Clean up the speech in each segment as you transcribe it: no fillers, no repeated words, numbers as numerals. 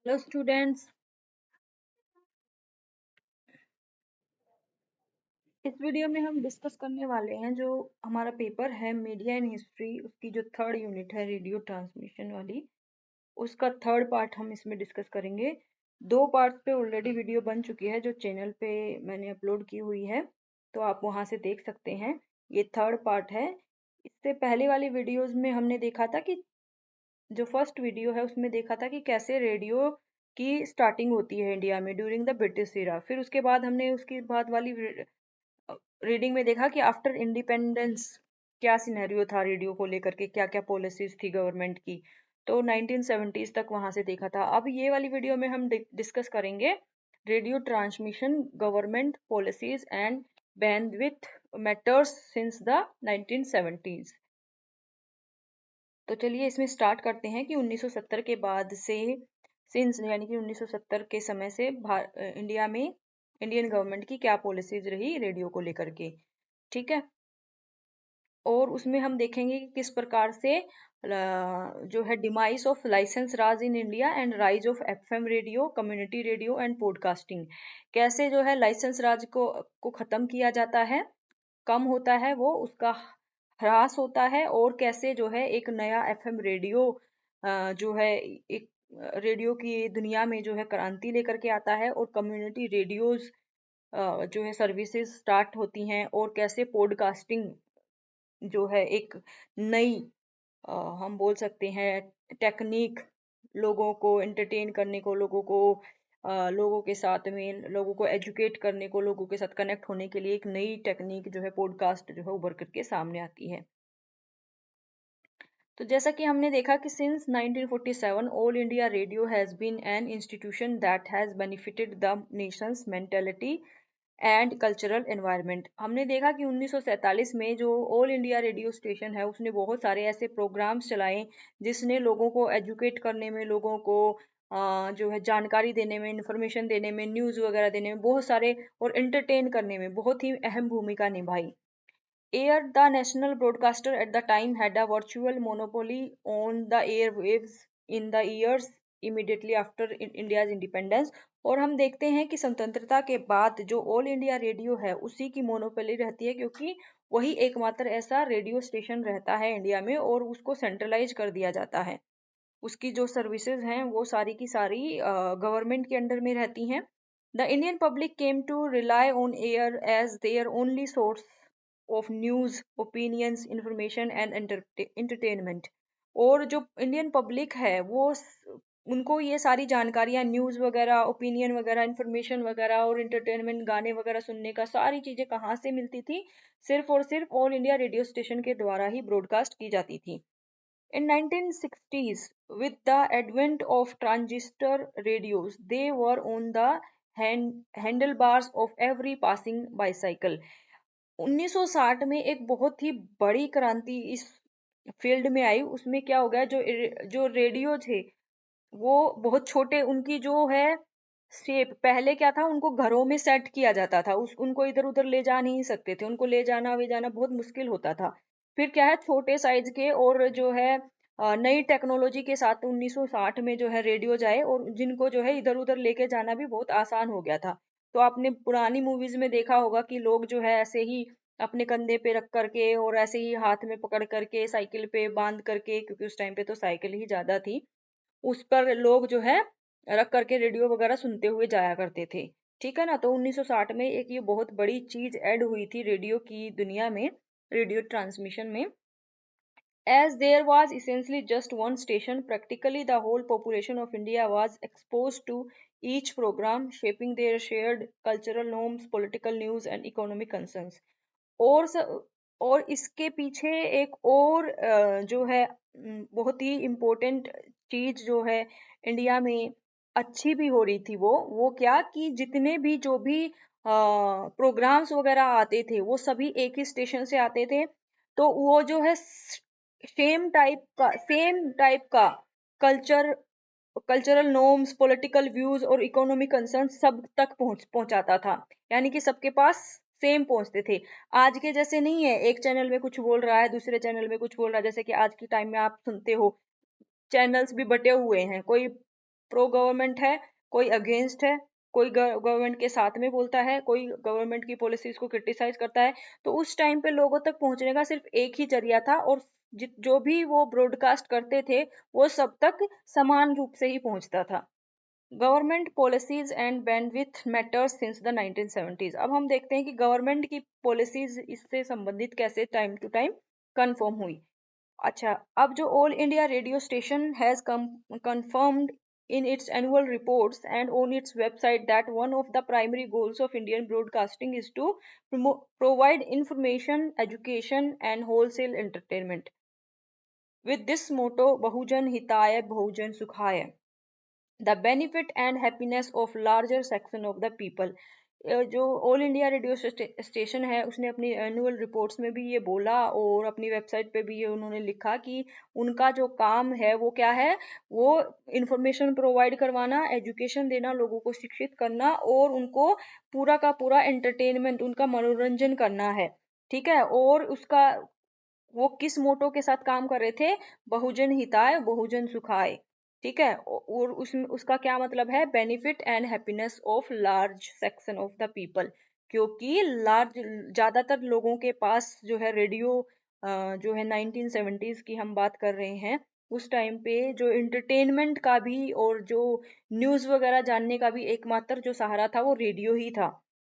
Hello students. इस video में हम डिस्कस करने वाले हैं जो हमारा पेपर है मीडिया इन हिस्ट्री, उसकी जो थर्ड यूनिट है रेडियो ट्रांसमिशन वाली, उसका थर्ड पार्ट हम इसमें डिस्कस करेंगे। दो पार्ट पे ऑलरेडी वीडियो बन चुकी है जो चैनल पे मैंने अपलोड की हुई है, तो आप वहां से देख सकते हैं। ये थर्ड पार्ट है। इससे पहले वाली वीडियोस में हमने देखा था कि जो फर्स्ट वीडियो है उसमें देखा था कि कैसे रेडियो की स्टार्टिंग होती है इंडिया में ड्यूरिंग द ब्रिटिश इरा। फिर उसके बाद हमने उसके बाद वाली रीडिंग में देखा कि आफ्टर इंडिपेंडेंस क्या सिनेरियो था रेडियो को लेकर के, क्या क्या पॉलिसीज थी गवर्नमेंट की। तो 1970s तक वहां से देखा था। अब ये वाली वीडियो में हम डिस्कस करेंगे radio transmission, government policies and bandwidth matters since the 1970s। तो चलिए इसमें स्टार्ट करते हैं कि 1970 के बाद से, सिंस यानी कि 1970 के समय से इंडिया में इंडियन गवर्नमेंट की क्या पॉलिसीज रही रेडियो को लेकर के। ठीक है। और उसमें हम देखेंगे कि किस प्रकार से जो है demise of licence Raj in India and rise of FM radio, community radio and podcasting, कैसे जो है लाइसेंस राज को खत्म किया जाता है, कम होता है वो, उसका ह्रास होता है, और कैसे जो है एक नया एफएम रेडियो जो है एक रेडियो की दुनिया में जो है क्रांति लेकर के आता है, और कम्युनिटी रेडियोज जो है सर्विसेज स्टार्ट होती हैं, और कैसे पॉडकास्टिंग जो है एक नई हम बोल सकते हैं टेक्निक, लोगों को एंटरटेन करने को, लोगों के साथ में लोगों को एजुकेट करने को, लोगों के साथ कनेक्ट होने के लिए एक नई टेक्निक जो है पॉडकास्ट जो है उभर करके सामने आती है। तो जैसा कि हमने देखा कि since 1947 all India radio has been an institution that has benefited the nation's mentality and cultural environment. हमने देखा कि 1947 में जो ऑल इंडिया रेडियो स्टेशन है उसने बहुत सारे ऐसे प्रोग्राम्स चलाए जिसने लोगों को एजुकेट करने में, लोगों को जो है जानकारी देने में, इंफॉर्मेशन देने में, न्यूज़ वगैरह देने में बहुत सारे, और एंटरटेन करने में बहुत ही अहम भूमिका निभाई। Air, the national broadcaster at the time, had a virtual monopoly on the airwaves in the years immediately after India's independence। और हम देखते हैं कि स्वतंत्रता के बाद जो ऑल इंडिया रेडियो है उसी की मोनोपोली रहती है, क्योंकि वही एकमात्र ऐसा रेडियो स्टेशन रहता है इंडिया में, और उसको सेंट्रलाइज कर दिया जाता है। उसकी जो सर्विसेज हैं वो सारी की सारी गवर्नमेंट के अंडर में रहती हैं। The Indian public came to rely on air as their only source of news, opinions, information and entertainment. और जो इंडियन पब्लिक है वो उनको ये सारी जानकारियां, न्यूज वगैरह, ओपिनियन वगैरह, इंफॉर्मेशन वगैरह और एंटरटेनमेंट, गाने वगैरह सुनने का, सारी चीजें कहाँ से मिलती थी? सिर्फ और सिर्फ ऑल इंडिया रेडियो स्टेशन के द्वारा ही ब्रॉडकास्ट की जाती थी। In 1960s, with the advent of transistor radios, they were on the handlebars of every passing bicycle। 1960 में एक बहुत ही बड़ी क्रांति इस फील्ड में आई। उसमें क्या हो गया, जो जो रेडियो थे वो बहुत छोटे, उनकी जो है शेप, पहले क्या था, उनको घरों में सेट किया जाता था, उस उनको इधर उधर ले जा नहीं सकते थे, उनको ले जाना वे जाना बहुत मुश्किल होता था। फिर क्या है, छोटे साइज के, और जो है नई टेक्नोलॉजी के साथ 1960 में जो है रेडियो जाए, और जिनको जो है इधर उधर लेके जाना भी बहुत आसान हो गया था। तो आपने पुरानी मूवीज में देखा होगा कि लोग जो है ऐसे ही अपने कंधे पे रख करके, और ऐसे ही हाथ में पकड़ करके, साइकिल पे बांध करके, क्योंकि उस टाइम पे तो साइकिल ही ज्यादा थी, उस पर लोग जो है रख करके रेडियो वगैरह सुनते हुए जाया करते थे। ठीक है ना। तो 1960 में एक ये बहुत बड़ी चीज ऐड हुई थी रेडियो की दुनिया में, रेडियो ट्रांसमिशन में। As there was essentially just one station, practically the whole population of India was exposed to each program, shaping their shared cultural norms, political news, and economic concerns। और स, और इसके पीछे एक और जो है बहुत ही इम्पोर्टेंट चीज जो है इंडिया में अच्छी भी हो रही थी, वो क्या कि जितने भी जो भी प्रोग्राम्स वगैरह आते थे वो सभी एक ही स्टेशन से आते थे। तो वो जो है सेम टाइप का culture, cultural norms, political views और इकोनॉमिक कंसर्न सब तक पहुंचाता था, यानी कि सबके पास सेम पहुंचते थे। आज के जैसे नहीं है एक चैनल में कुछ बोल रहा है, दूसरे चैनल में कुछ बोल रहा है। जैसे कि आज के टाइम में आप सुनते हो चैनल्स भी बटे हुए हैं, कोई प्रो गवर्नमेंट है, कोई अगेंस्ट है, कोई गवर्नमेंट के साथ में बोलता है, कोई गवर्नमेंट की पॉलिसीज को क्रिटिसाइज करता है। तो उस टाइम पे लोगों तक पहुंचने का सिर्फ एक ही जरिया था, और जो भी वो ब्रॉडकास्ट करते थे वो सब तक समान रूप से ही पहुंचता था। Government policies and bandwidth matters since the 1970s। अब हम देखते हैं कि गवर्नमेंट की पॉलिसीज इससे संबंधित कैसे टाइम टू टाइम कंफर्म हुई। अच्छा, अब जो all India radio station has confirmed in its annual reports and on its website that one of the primary goals of Indian broadcasting is to provide information, education and wholesale entertainment. With this motto, Bahujan Hitaya Bahujan Sukhaya, the benefit and happiness of larger section of the people। जो all India radio station है उसने अपनी annual reports में भी ये बोला, और अपनी वेबसाइट पे भी ये उन्होंने लिखा कि उनका जो काम है वो क्या है, वो इंफॉर्मेशन प्रोवाइड करवाना, एजुकेशन देना, लोगों को शिक्षित करना, और उनको पूरा का पूरा एंटरटेनमेंट, उनका मनोरंजन करना है। ठीक है, और उसका वो किस मोटो के साथ काम कर रहे थे, बहुजन हिताय बहुजन सुखाय। ठीक है, और उसमें उसका क्या मतलब है, benefit and happiness of large section of the people. क्योंकि लार्ज ज्यादातर लोगों के पास जो है रेडियो, जो है 1970s की हम बात कर रहे हैं, उस टाइम पे जो इंटरटेनमेंट का भी और जो न्यूज वगैरह जानने का भी एकमात्र जो सहारा था वो रेडियो ही था।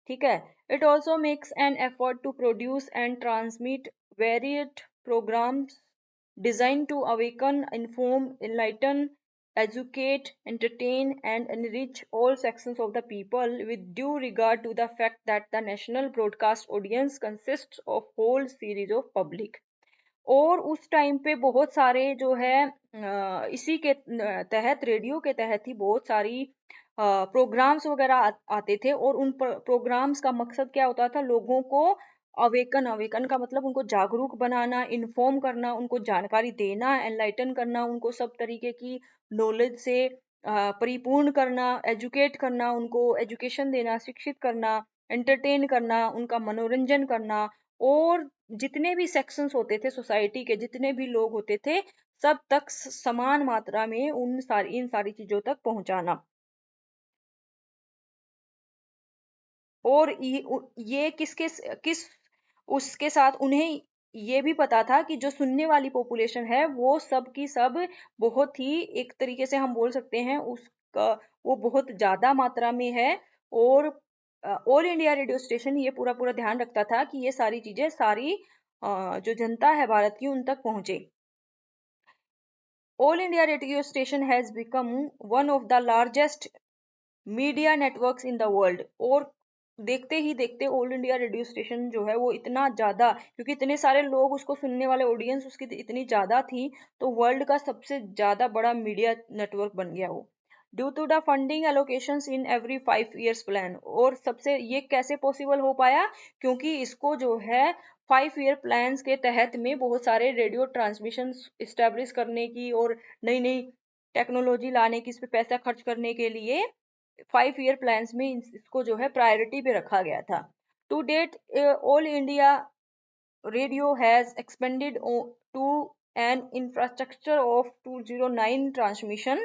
ठीक है, it also makes an effort to produce and transmit varied programs designed to awaken, inform, enlighten, educate, entertain, and enrich all sections of the people, with due regard to the fact that the national broadcast audience consists of whole series of public। और उस time पे बहुत सारे जो है इसी के तहत, रेडियो के तहत ही बहुत सारी प्रोग्राम्स वगैरह आते थे, और उन प्रोग्राम्स का मकसद क्या होता था, लोगों को अवेकन, अवेकन का मतलब उनको जागरूक बनाना, इन्फॉर्म करना, उनको जानकारी देना, एनलाइटन करना, उनको सब तरीके की नॉलेज से परिपूर्ण करना, एजुकेट करना, उनको एजुकेशन देना, शिक्षित करना, एंटरटेन करना, उनका मनोरंजन करना, और जितने भी सेक्शंस होते थे सोसाइटी के, जितने भी लोग होते थे, सब तक समान मात्रा में इन सारी चीजों तक पहुंचाना। और ये किस उसके साथ उन्हें ये भी पता था कि जो सुनने वाली पॉपुलेशन है वो सब की सब बहुत ही, एक तरीके से हम बोल सकते हैं उसका, वो बहुत ज्यादा मात्रा में है। और ऑल इंडिया रेडियो स्टेशन ये पूरा पूरा ध्यान रखता था कि ये सारी चीजें सारी जो जनता है भारत की उन तक पहुंचे। All India radio station has become one of the largest media networks in the world. और देखते ही देखते ऑल इंडिया रेडियो स्टेशन जो है वो इतना ज्यादा, क्योंकि इतने सारे लोग उसको सुनने वाले, ऑडियंस उसकी इतनी ज्यादा थी, तो वर्ल्ड का सबसे ज्यादा बड़ा मीडिया नेटवर्क बन गया वो, due to the funding allocations in every 5 years plan. और सबसे ये कैसे पॉसिबल हो पाया, क्योंकि इसको जो है 5 year प्लान्स के तहत में बहुत सारे रेडियो ट्रांसमिशन इस्टेब्लिश करने की और नई नई टेक्नोलॉजी लाने की, इस पे पैसा खर्च करने के लिए 5 year प्लान्स में इसको जो है प्रायोरिटी पे रखा गया था। To date all India radio has expanded to an infrastructure of 209 transmission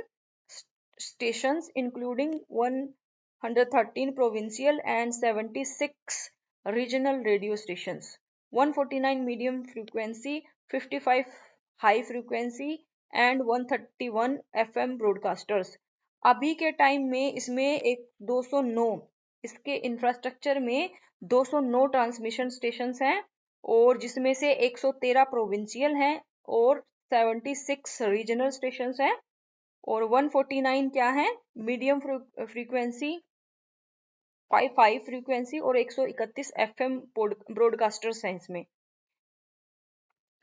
stations, including 113 provincial and 76 regional radio stations, 149 medium frequency, 55 high frequency and 131 FM broadcasters। अभी के टाइम में इसमें एक 209, इसके इंफ्रास्ट्रक्चर में 209 ट्रांसमिशन स्टेशंस हैं, और जिसमें से 113 प्रोविंशियल हैं, और 76 रीजनल स्टेशंस हैं, और 149 क्या है, मीडियम फ्रीक्वेंसी, 55 फ्रीक्वेंसी, और 131 एफएम ब्रॉडकास्टर्स हैं इसमें।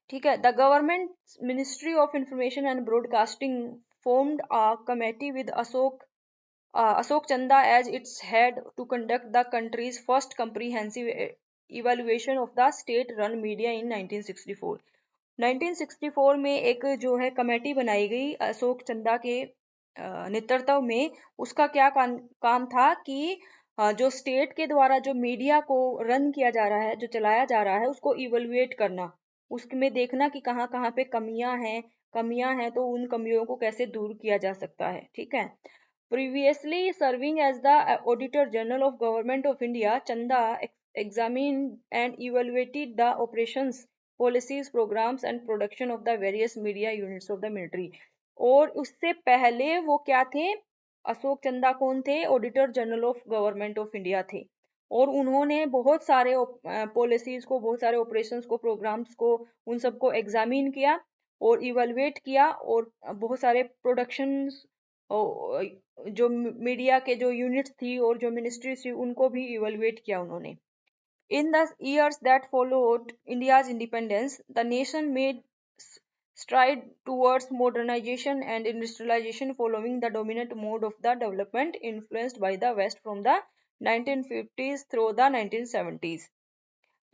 ठीक है, the government ministry of information and broadcasting formed a committee with Ashok Chanda as its head to conduct the country's first comprehensive evaluation of the state-run media in 1964। 1964 में एक जो है committee बनाई गई अशोक चंदा के नेतृत्व में। उसका क्या काम था कि जो स्टेट के द्वारा जो मीडिया को रन किया जा रहा है, जो चलाया जा रहा है, उसको इवेलुएट करना, उसमें देखना कि कहाँ कहाँ पे कमियां हैं, कमियां हैं तो उन कमियों को कैसे दूर किया जा सकता है। ठीक है। Previously serving as the Auditor General of Government of India, Chanda examined and evaluated the operations, policies, programs and production of the various media units of the military. और उससे पहले वो क्या थे? अशोक चंदा कौन थे? Auditor general of government of India थे। और उन्होंने बहुत सारे पॉलिसीज को, बहुत सारे ऑपरेशंस को, प्रोग्राम्स को, उन सबको एग्जामिन किया और इवेलुएट किया, और बहुत सारे प्रोडक्शंस, जो मीडिया के जो यूनिट्स थी और जो मिनिस्ट्रीज थी उनको भी इवेलुएट किया उन्होंने। In the years that followed India's independence, the nation made stride towards modernization and industrialization following the dominant mode of the development influenced by the West from the 1950s through the 1970s.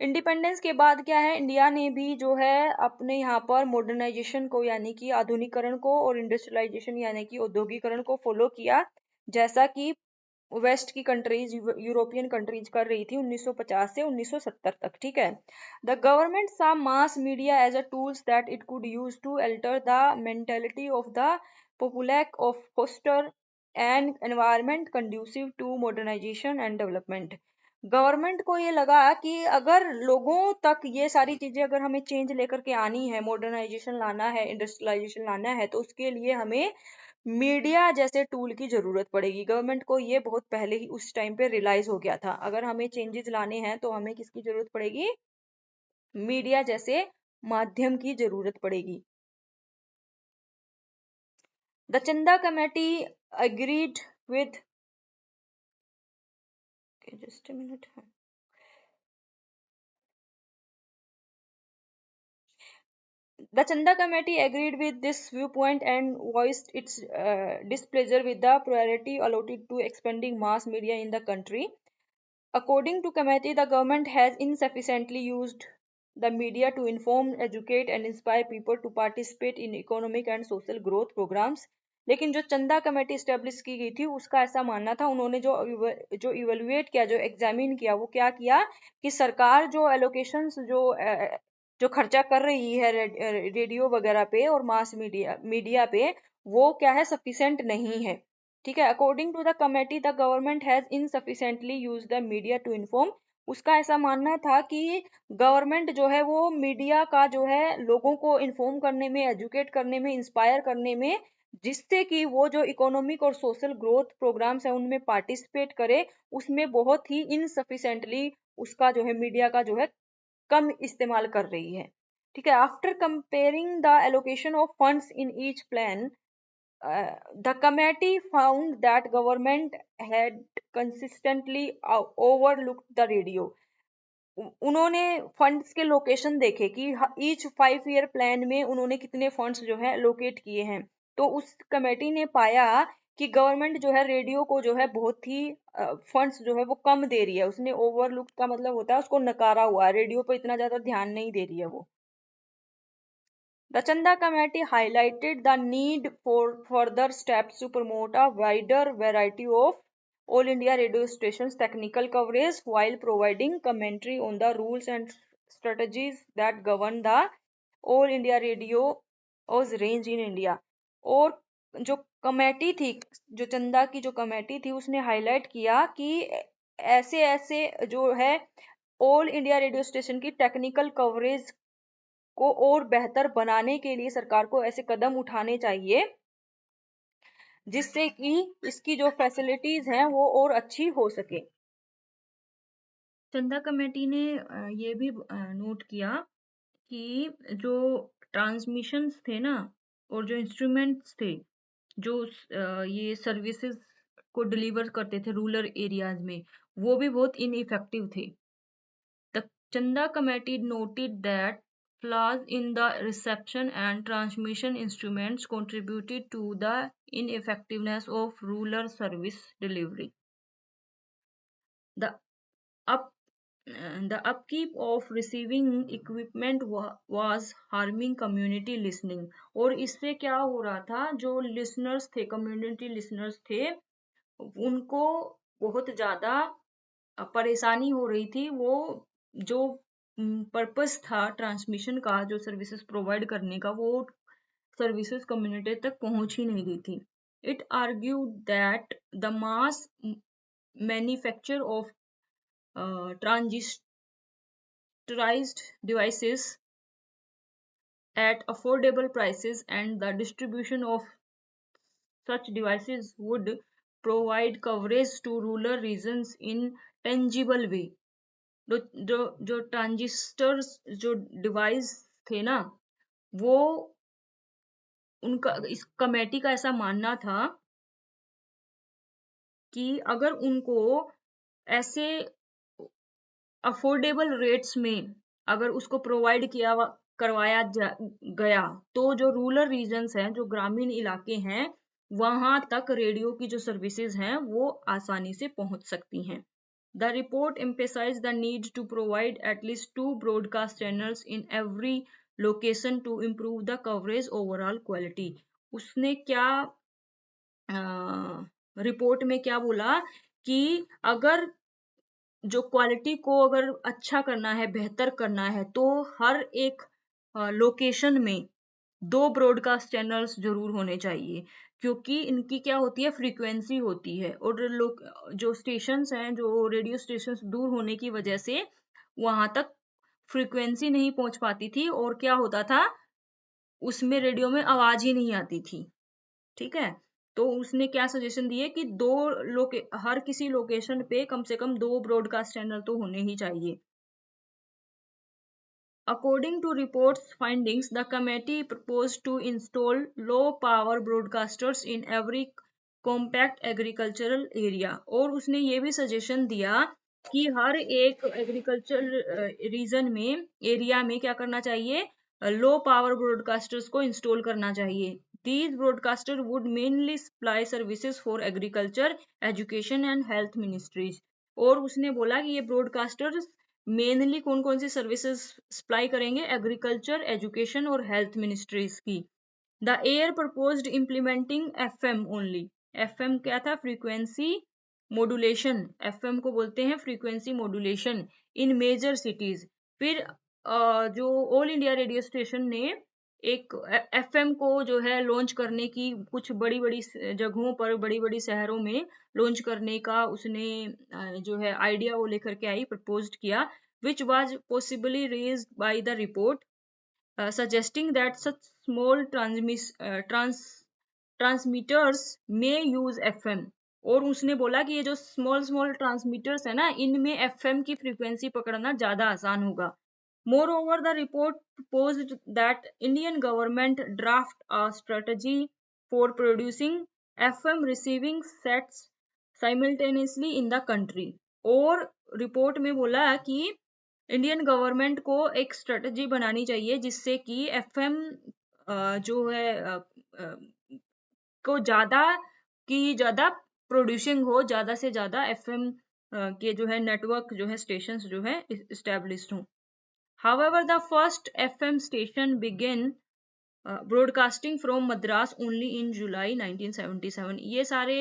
Independence के बाद क्या है, India ने भी जो है अपने यहाँ पर मॉडर्नाइजेशन को यानी कि आधुनिकरण को और इंडस्ट्रियलाइजेशन यानी कि औद्योगिकरण को फॉलो किया, जैसा कि वेस्ट की कंट्रीज, यूरोपियन कंट्रीज कर रही थी 1950 से 1970 तक। ठीक है। The government saw mass media as a tools that it could use to alter the mentality of the populace of foster an environment conducive to modernisation and development. Government को ये लगा कि अगर लोगों तक ये सारी चीजें, अगर हमें चेंज लेकर के आनी है, मॉडर्नाइजेशन लाना है, इंडस्ट्रियलाइजेशन लाना है, तो उसके लिए हमें मीडिया जैसे टूल की जरूरत पड़ेगी। गवर्नमेंट को ये बहुत पहले ही उस टाइम पे रियलाइज हो गया था, अगर हमें चेंजेस लाने हैं तो हमें किसकी जरूरत पड़ेगी? मीडिया जैसे माध्यम की जरूरत पड़ेगी। द चंदा committee agreed with, just a minute, The Chanda Committee agreed with this viewpoint and voiced its displeasure with the priority allotted to expanding mass media in the country. According to committee, the government has insufficiently used the media to inform, educate and inspire people to participate in economic and social growth programs. लेकिन जो चंदा committee establish की गई थी उसका ऐसा मानना था, उन्होंने जो इवेलुएट किया, जो एग्जामिन किया, वो क्या किया कि सरकार जो एलोकेशंस, जो खर्चा कर रही है रेडियो वगैरह पे और मास मीडिया पे, वो क्या है, सफिशिएंट नहीं है। ठीक है। According to the committee, the government has insufficiently use the media to inform. उसका ऐसा मानना था कि गवर्नमेंट जो है वो मीडिया का जो है लोगों को इन्फॉर्म करने में, एजुकेट करने में, इंस्पायर करने में, जिससे कि वो जो इकोनॉमिक और सोशल ग्रोथ प्रोग्राम्स है उनमें पार्टिसिपेट करे, उसमें बहुत ही इनसफिशिएंटली उसका जो है मीडिया का जो है कम इस्तेमाल कर रही है। ठीक है। After comparing the allocation of funds in each plan, the committee found that government had consistently overlooked the radio. उन्होंने फंड्स के लोकेशन देखे कि ईच 5 ईयर प्लान में उन्होंने कितने फंड्स जो है लोकेट किए हैं, तो उस कमेटी ने पाया कि गवर्नमेंट जो है रेडियो को जो है बहुत ही फंड्स जो है वो कम दे रही है। उसने ओवरलुक का मतलब होता है उसको नकारा हुआ है, रेडियो पर इतना ज्यादा ध्यान नहीं दे रही है वो। The Chanda Committee highlighted the need for further steps to promote a wider variety of all India radio stations' technical coverage while providing commentary on the rules and strategies that govern the All India Radio's range in India. और जो committee थी, जो चंदा की जो committee थी, उसने highlight किया कि ऐसे ऐसे जो है ऑल इंडिया रेडियो स्टेशन की टेक्निकल कवरेज को और बेहतर बनाने के लिए सरकार को ऐसे कदम उठाने चाहिए जिससे कि इसकी जो फैसिलिटीज हैं वो और अच्छी हो सके। चंदा कमेटी ने ये भी नोट किया कि जो ट्रांसमिशंस थे ना और जो इंस्ट्रूमेंट्स थे, जो ये सर्विसेज को डिलीवर करते थे रूरल एरियाज में, वो भी बहुत इनइफेक्टिव थे। The Chanda Committee noted that flaws in the reception and transmission instruments contributed to the ineffectiveness of rural service delivery. The up the upkeep of receiving equipment was harming community listening. और इससे क्या हो रहा था, जो listeners थे, community listeners थे, उनको बहुत ज्यादा परेशानी हो रही थी। वो जो पर्पस था ट्रांसमिशन का, जो सर्विसेज प्रोवाइड करने का, वो सर्विसेज कम्युनिटी तक पहुंच ही नहीं रही थी. It argued that the mass manufacture of transistorised devices at affordable prices and the distribution of such devices would provide coverage to rural regions in tangible way. जो transistors जो डिवाइस थे ना, वो उनका इस कमेटी का ऐसा मानना था कि अगर उनको ऐसे अफोर्डेबल रेट्स में अगर उसको प्रोवाइड करवाया गया तो जो रूरल रीजन्स हैं, जो ग्रामीण इलाके हैं, वहां तक रेडियो की जो सर्विसेज हैं वो आसानी से पहुंच सकती हैं. The report emphasized the need to provide at least 2 broadcast channels in every location to improve the coverage overall quality. उसने क्या रिपोर्ट में क्या बोला कि अगर जो क्वालिटी को अगर अच्छा करना है, बेहतर करना है, तो हर एक लोकेशन में 2 ब्रॉडकास्ट चैनल्स जरूर होने चाहिए, क्योंकि इनकी क्या होती है, फ्रीक्वेंसी होती है, और जो स्टेशंस हैं, जो रेडियो स्टेशंस दूर होने की वजह से वहां तक फ्रीक्वेंसी नहीं पहुंच पाती थी, और क्या होता था, उसमें रेडियो में आवाज ही नहीं आती थी. ठीक है, तो उसने क्या सजेशन दिए कि हर किसी लोकेशन पे कम से कम 2 ब्रॉडकास्ट चैनल तो होने ही चाहिए. According to report's findings, the committee proposed to install low-power broadcasters in every compact agricultural area. और उसने ये भी सजेशन दिया कि हर एक एग्रीकल्चर रीजन में, एरिया में क्या करना चाहिए, लो पावर ब्रॉडकास्टर्स को इंस्टॉल करना चाहिए. These broadcasters would mainly supply services for agriculture, education and health ministries. और उसने बोला कि ये ब्रॉडकास्टर्स मेनली कौन कौन सी सर्विसेज सप्लाई करेंगे, एग्रीकल्चर, एजुकेशन और हेल्थ मिनिस्ट्रीज की. The air proposed implementing FM only. FM क्या था, फ्रीक्वेंसी मॉड्यूलेशन. एफएम को बोलते हैं फ्रीक्वेंसी मॉड्यूलेशन इन मेजर सिटीज. फिर जो ऑल इंडिया रेडियो स्टेशन ने एक एफएम को जो है लॉन्च करने की, कुछ बड़ी बड़ी जगहों पर, बड़ी बड़ी शहरों में लॉन्च करने का उसने जो है आइडिया वो लेकर के आई, प्रपोज्ड किया, which was possibly raised by the report, suggesting that such small transmitters may use FM. और उसने बोला कि ये जो स्मॉल स्मॉल ट्रांसमीटर्स है ना, इनमें एफएम की फ्रीक्वेंसी पकड़ना ज्यादा आसान होगा. Moreover, the report proposed that Indian government draft a strategy for producing FM receiving sets simultaneously in the country. और रिपोर्ट में बोला कि इंडियन गवर्नमेंट को एक स्ट्रेटजी बनानी चाहिए जिससे कि एफएम जो है को ज्यादा प्रोड्यूसिंग हो, ज्यादा से ज्यादा एफएम के जो है नेटवर्क जो है स्टेशंस जो है इस्टेब्लिश्ड हो. However, the first FM station began broadcasting from Madras only in July 1977. ये सारे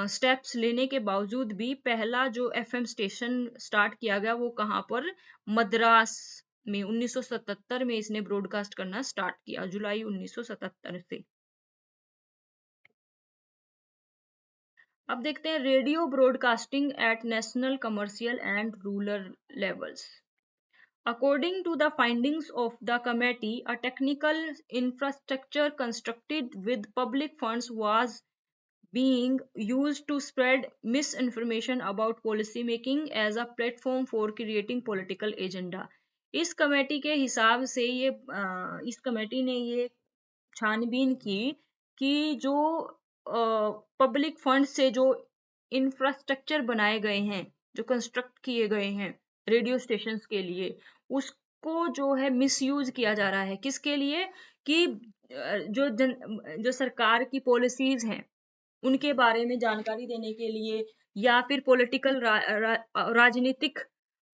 स्टेप्स लेने के बावजूद भी पहला जो एफएम स्टेशन स्टार्ट किया गया वो कहाँ पर, मद्रास में 1977 में इसने ब्रॉडकास्ट करना स्टार्ट किया, जुलाई 1977 से. अब देखते हैं radio broadcasting at national, commercial and rural levels. According to the findings of the committee, a technical infrastructure constructed with public funds was being used to spread misinformation about policy making as a platform for creating political agenda. इस committee के हिसाब से इस committee ने ये छानबीन की कि जो पब्लिक फंड से जो इंफ्रास्ट्रक्चर बनाए गए हैं, जो कंस्ट्रक्ट किए गए हैं रेडियो स्टेशंस के लिए, उसको जो है मिसयूज किया जा रहा है. किसके लिए, कि जो सरकार की पॉलिसीज हैं उनके बारे में जानकारी देने के लिए, या फिर पॉलिटिकल राजनीतिक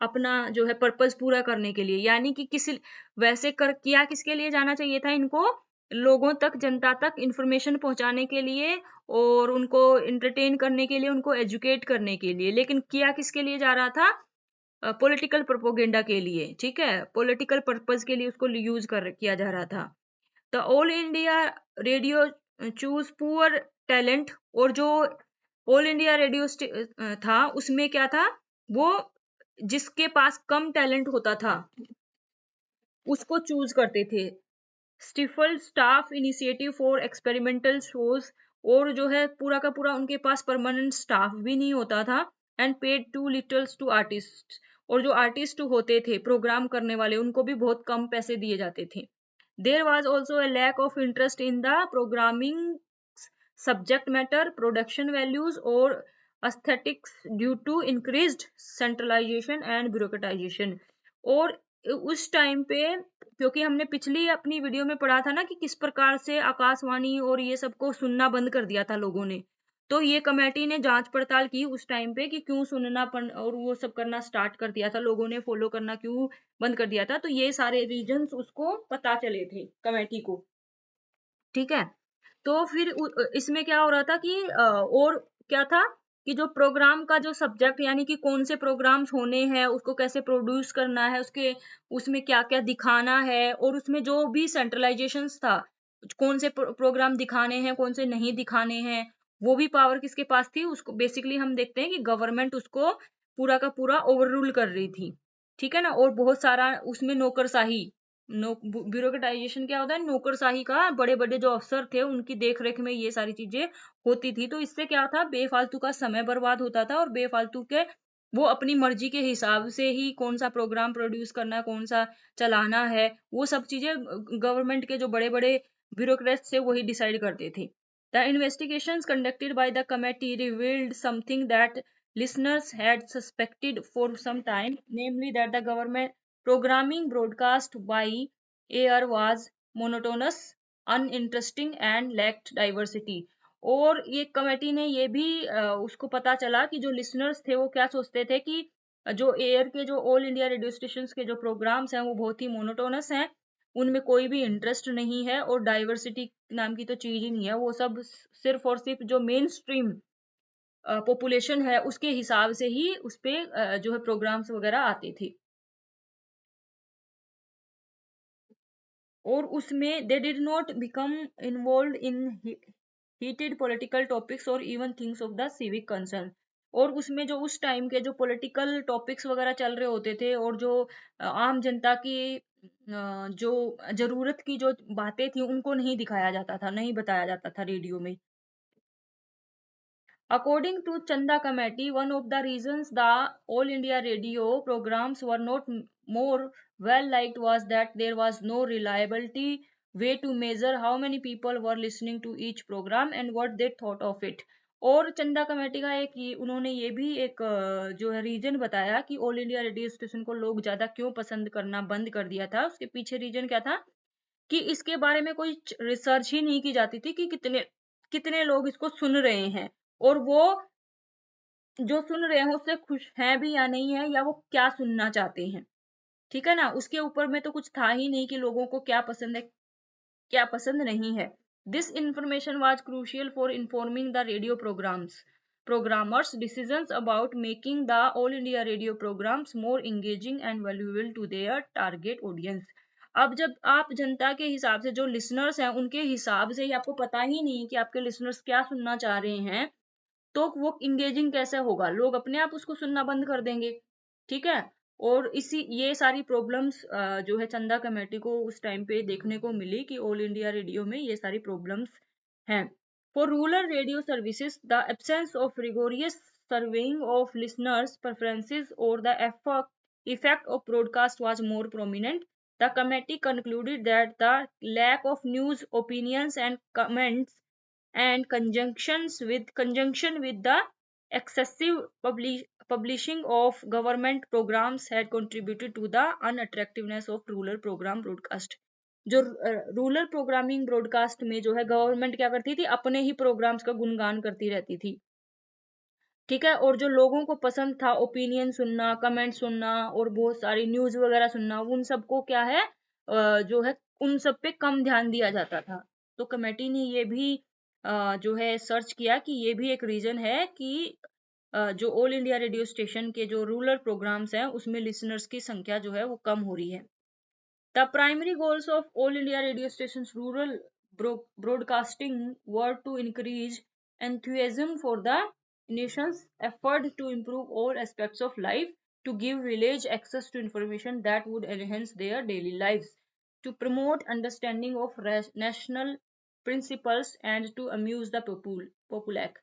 अपना जो है पर्पस पूरा करने के लिए. यानी कि किया किसके लिए जाना चाहिए था इनको, लोगों तक, जनता तक इंफॉर्मेशन पहुंचाने के लिए और उनको एंटरटेन करने के लिए, उनको एजुकेट करने के लिए. लेकिन किया किसके लिए जा रहा था, पॉलिटिकल प्रोपोगेंडा के लिए. ठीक है, पॉलिटिकल पर्पस के लिए उसको यूज किया जा रहा था. The all India radio choose poor talent, और जो ऑल इंडिया रेडियो था उसमें क्या था, वो जिसके पास कम टैलेंट होता था उसको चूज करते थे। Stifle staff initiative for experimental shows, और जो है पूरा का पूरा उनके पास परमानेंट स्टाफ भी नहीं होता था। And paid too littles to artist, और जो आर्टिस्ट होते थे प्रोग्राम करने वाले उनको भी बहुत कम पैसे दिए जाते थे। There was also a lack of interest in the programming subject matter, production values or aesthetics due to increased centralization and bureaucratization। और उस टाइम पे, क्योंकि हमने पिछली अपनी वीडियो में पढ़ा था ना कि किस प्रकार से आकाशवाणी और ये सबको सुनना बंद कर दिया था लोगों ने, तो ये कमेटी ने जांच पड़ताल की उस टाइम पे कि क्यों सुनना और वो सब करना स्टार्ट कर दिया था लोगों ने, फॉलो करना क्यों बंद कर दिया था, तो ये सारे रीजंस उसको पता चले थे कमेटी को। ठीक है, तो फिर इसमें क्या हो रहा था कि और क्या था कि जो प्रोग्राम का जो सब्जेक्ट, यानी कि कौन से प्रोग्राम्स होने हैं, उसको कैसे प्रोड्यूस करना है, उसके उसमें क्या क्या दिखाना है, और उसमें जो भी सेंट्रलाइजेशन था, कौन से प्रोग्राम दिखाने हैं कौन से नहीं दिखाने हैं, वो भी पावर किसके पास थी, उसको बेसिकली हम देखते हैं कि गवर्नमेंट उसको पूरा का पूरा ओवर रूल कर रही थी। ठीक है ना, और बहुत सारा उसमें नौकरशाही, ब्यूरोक्रेटाइजेशन क्या होता है, नौकरशाही का, बड़े बड़े जो अफसर थे उनकी देख रेख में ये सारी चीजें होती थी। तो इससे क्या था, बेफालतू का समय बर्बाद होता था, और बेफालतू के वो अपनी मर्जी के हिसाब से ही कौन सा प्रोग्राम प्रोड्यूस करना है, कौन सा चलाना है, वो सब चीजें गवर्नमेंट के जो बड़े बड़े ब्यूरोक्रेट्स थे वही डिसाइड करते थे। The investigations conducted by the committee revealed something that listeners had suspected for some time, namely that the government programming broadcast by air was monotonous, uninteresting and lacked diversity। और ये committee ने ये भी उसको पता चला कि जो लिसनर्स थे वो क्या सोचते थे कि जो एयर के जो ऑल इंडिया रेडियो स्टेशन के जो प्रोग्राम्स हैं वो बहुत ही मोनोटोनस हैं, उनमें कोई भी इंटरेस्ट नहीं है, और डाइवर्सिटी नाम की तो चीज ही नहीं है, वो सब सिर्फ और सिर्फ जो मेन स्ट्रीम पॉपुलेशन है उसके हिसाब से ही उस पे जो है प्रोग्राम्स वगैरह आते थे। और उसमें they did not become involve in heated political topics और even things of the civic concern. और उसमें जो उस टाइम के जो पॉलिटिकल टॉपिक्स वगैरह चल रहे होते थे, और जो आम जनता की जो जरूरत की जो बातें थी उनको नहीं दिखाया जाता था, नहीं बताया जाता था रेडियो में। According to Chanda Committee, one of the reasons the All India Radio programs were not more well liked was that there was no reliability way to measure how many people were listening to each program and what they thought of it। और चंदा committee का एक उन्होंने ये भी एक जो है रीजन बताया कि ऑल इंडिया रेडियो स्टेशन को लोग ज्यादा क्यों पसंद करना बंद कर दिया था। उसके पीछे रीजन क्या था कि इसके बारे में कोई रिसर्च ही नहीं की जाती थी कि कितने कितने लोग इसको सुन रहे हैं, और वो जो सुन रहे हैं उससे खुश हैं भी या नहीं है, या वो क्या सुनना चाहते हैं। ठीक है ना, उसके ऊपर में तो कुछ था ही नहीं कि लोगों को क्या पसंद है क्या पसंद नहीं है। This information was crucial for informing the radio programmers decisions about making the all India radio programmes more engaging and valuable to their target audience. अब जब आप जनता के हिसाब से जो लिसनर्स हैं उनके हिसाब से ही आपको पता ही नहीं कि आपके लिसनर्स क्या सुनना चाह रहे हैं, तो वो इंगेजिंग कैसे होगा, लोग अपने आप उसको सुनना बंद कर देंगे। ठीक है, और इसी ये सारी प्रॉब्लम्स जो है चंदा कमेटी को उस टाइम पे देखने को मिली कि ऑल इंडिया रेडियो में ये सारी प्रॉब्लम्स हैं। For rural radio services the absence of rigorous surveying of listeners preferences और the effect of broadcast was more prominent। The committee concluded that the lack of news, opinions, and comments and conjunction with the excessive publishing of government programs had contributed to the unattractiveness of rural program broadcast। जो rural programming broadcast में जो है government क्या करती थी, अपने ही programmes का गुणगान करती रहती थी। ठीक है, और जो लोगों को पसंद था ओपिनियन सुनना, कमेंट सुनना और बहुत सारी न्यूज वगैरह सुनना, उन सबको क्या है जो है उन सब पे कम ध्यान दिया जाता था। तो कमेटी ने ये भी जो है सर्च किया कि ये भी एक रीजन है कि जो ऑल इंडिया रेडियो स्टेशन के जो रूरल प्रोग्राम्स हैं उसमें लिसनर्स की संख्या जो है वो कम हो रही है। The primary goals of All India radio stations rural broadcasting were to increase enthusiasm for the nation's effort to improve all aspects of life, to give village access to information that would enhance their daily lives, to promote understanding of national principles, and to amuse the populace.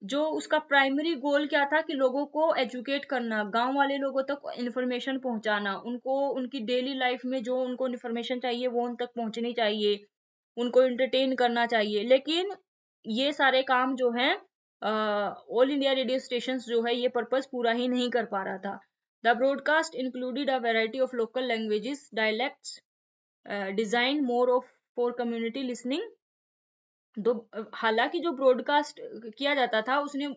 जो उसका primary goal क्या था कि लोगों को educate करना, गांव वाले लोगों तक इंफॉर्मेशन पहुंचाना, उनको उनकी डेली लाइफ में जो उनको इंफॉर्मेशन चाहिए वो उन तक पहुंचनी चाहिए, उनको एंटरटेन करना चाहिए। लेकिन ये सारे काम जो हैं ऑल इंडिया रेडियो स्टेशन जो है ये पर्पस पूरा ही नहीं कर पा रहा था। The broadcast included a variety of local languages dialects design more of for community listening. दो हालांकि जो ब्रॉडकास्ट किया जाता था उसने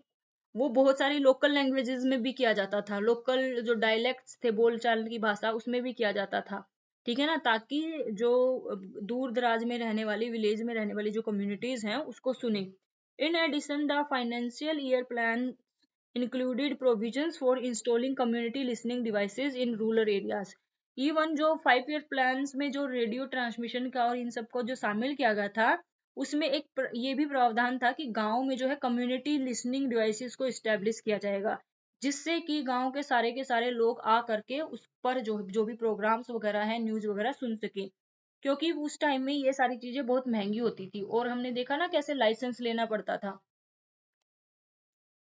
वो बहुत सारी लोकल लैंग्वेजेस में भी किया जाता था, लोकल जो डायलेक्ट्स थे बोलचाल की भाषा उसमें भी किया जाता था, ठीक है ना, ताकि जो दूर दराज में रहने वाली विलेज में रहने वाली जो कम्युनिटीज हैं उसको सुने। In addition the financial year plan included provisions for installing community listening devices in rural areas। Even जो 5 ईयर प्लान्स में जो रेडियो ट्रांसमिशन का और इन सबको जो शामिल किया गया था उसमें ये भी प्रावधान था कि गांव में जो है कम्युनिटी लिसनिंग डिवाइसेस को इस्टेब्लिश किया जाएगा, जिससे कि गांव के सारे लोग आ करके उस पर जो जो भी प्रोग्राम्स वगैरह है न्यूज वगैरह सुन सके, क्योंकि उस टाइम में ये सारी चीजें बहुत महंगी होती थी और हमने देखा ना कैसे लाइसेंस लेना पड़ता था।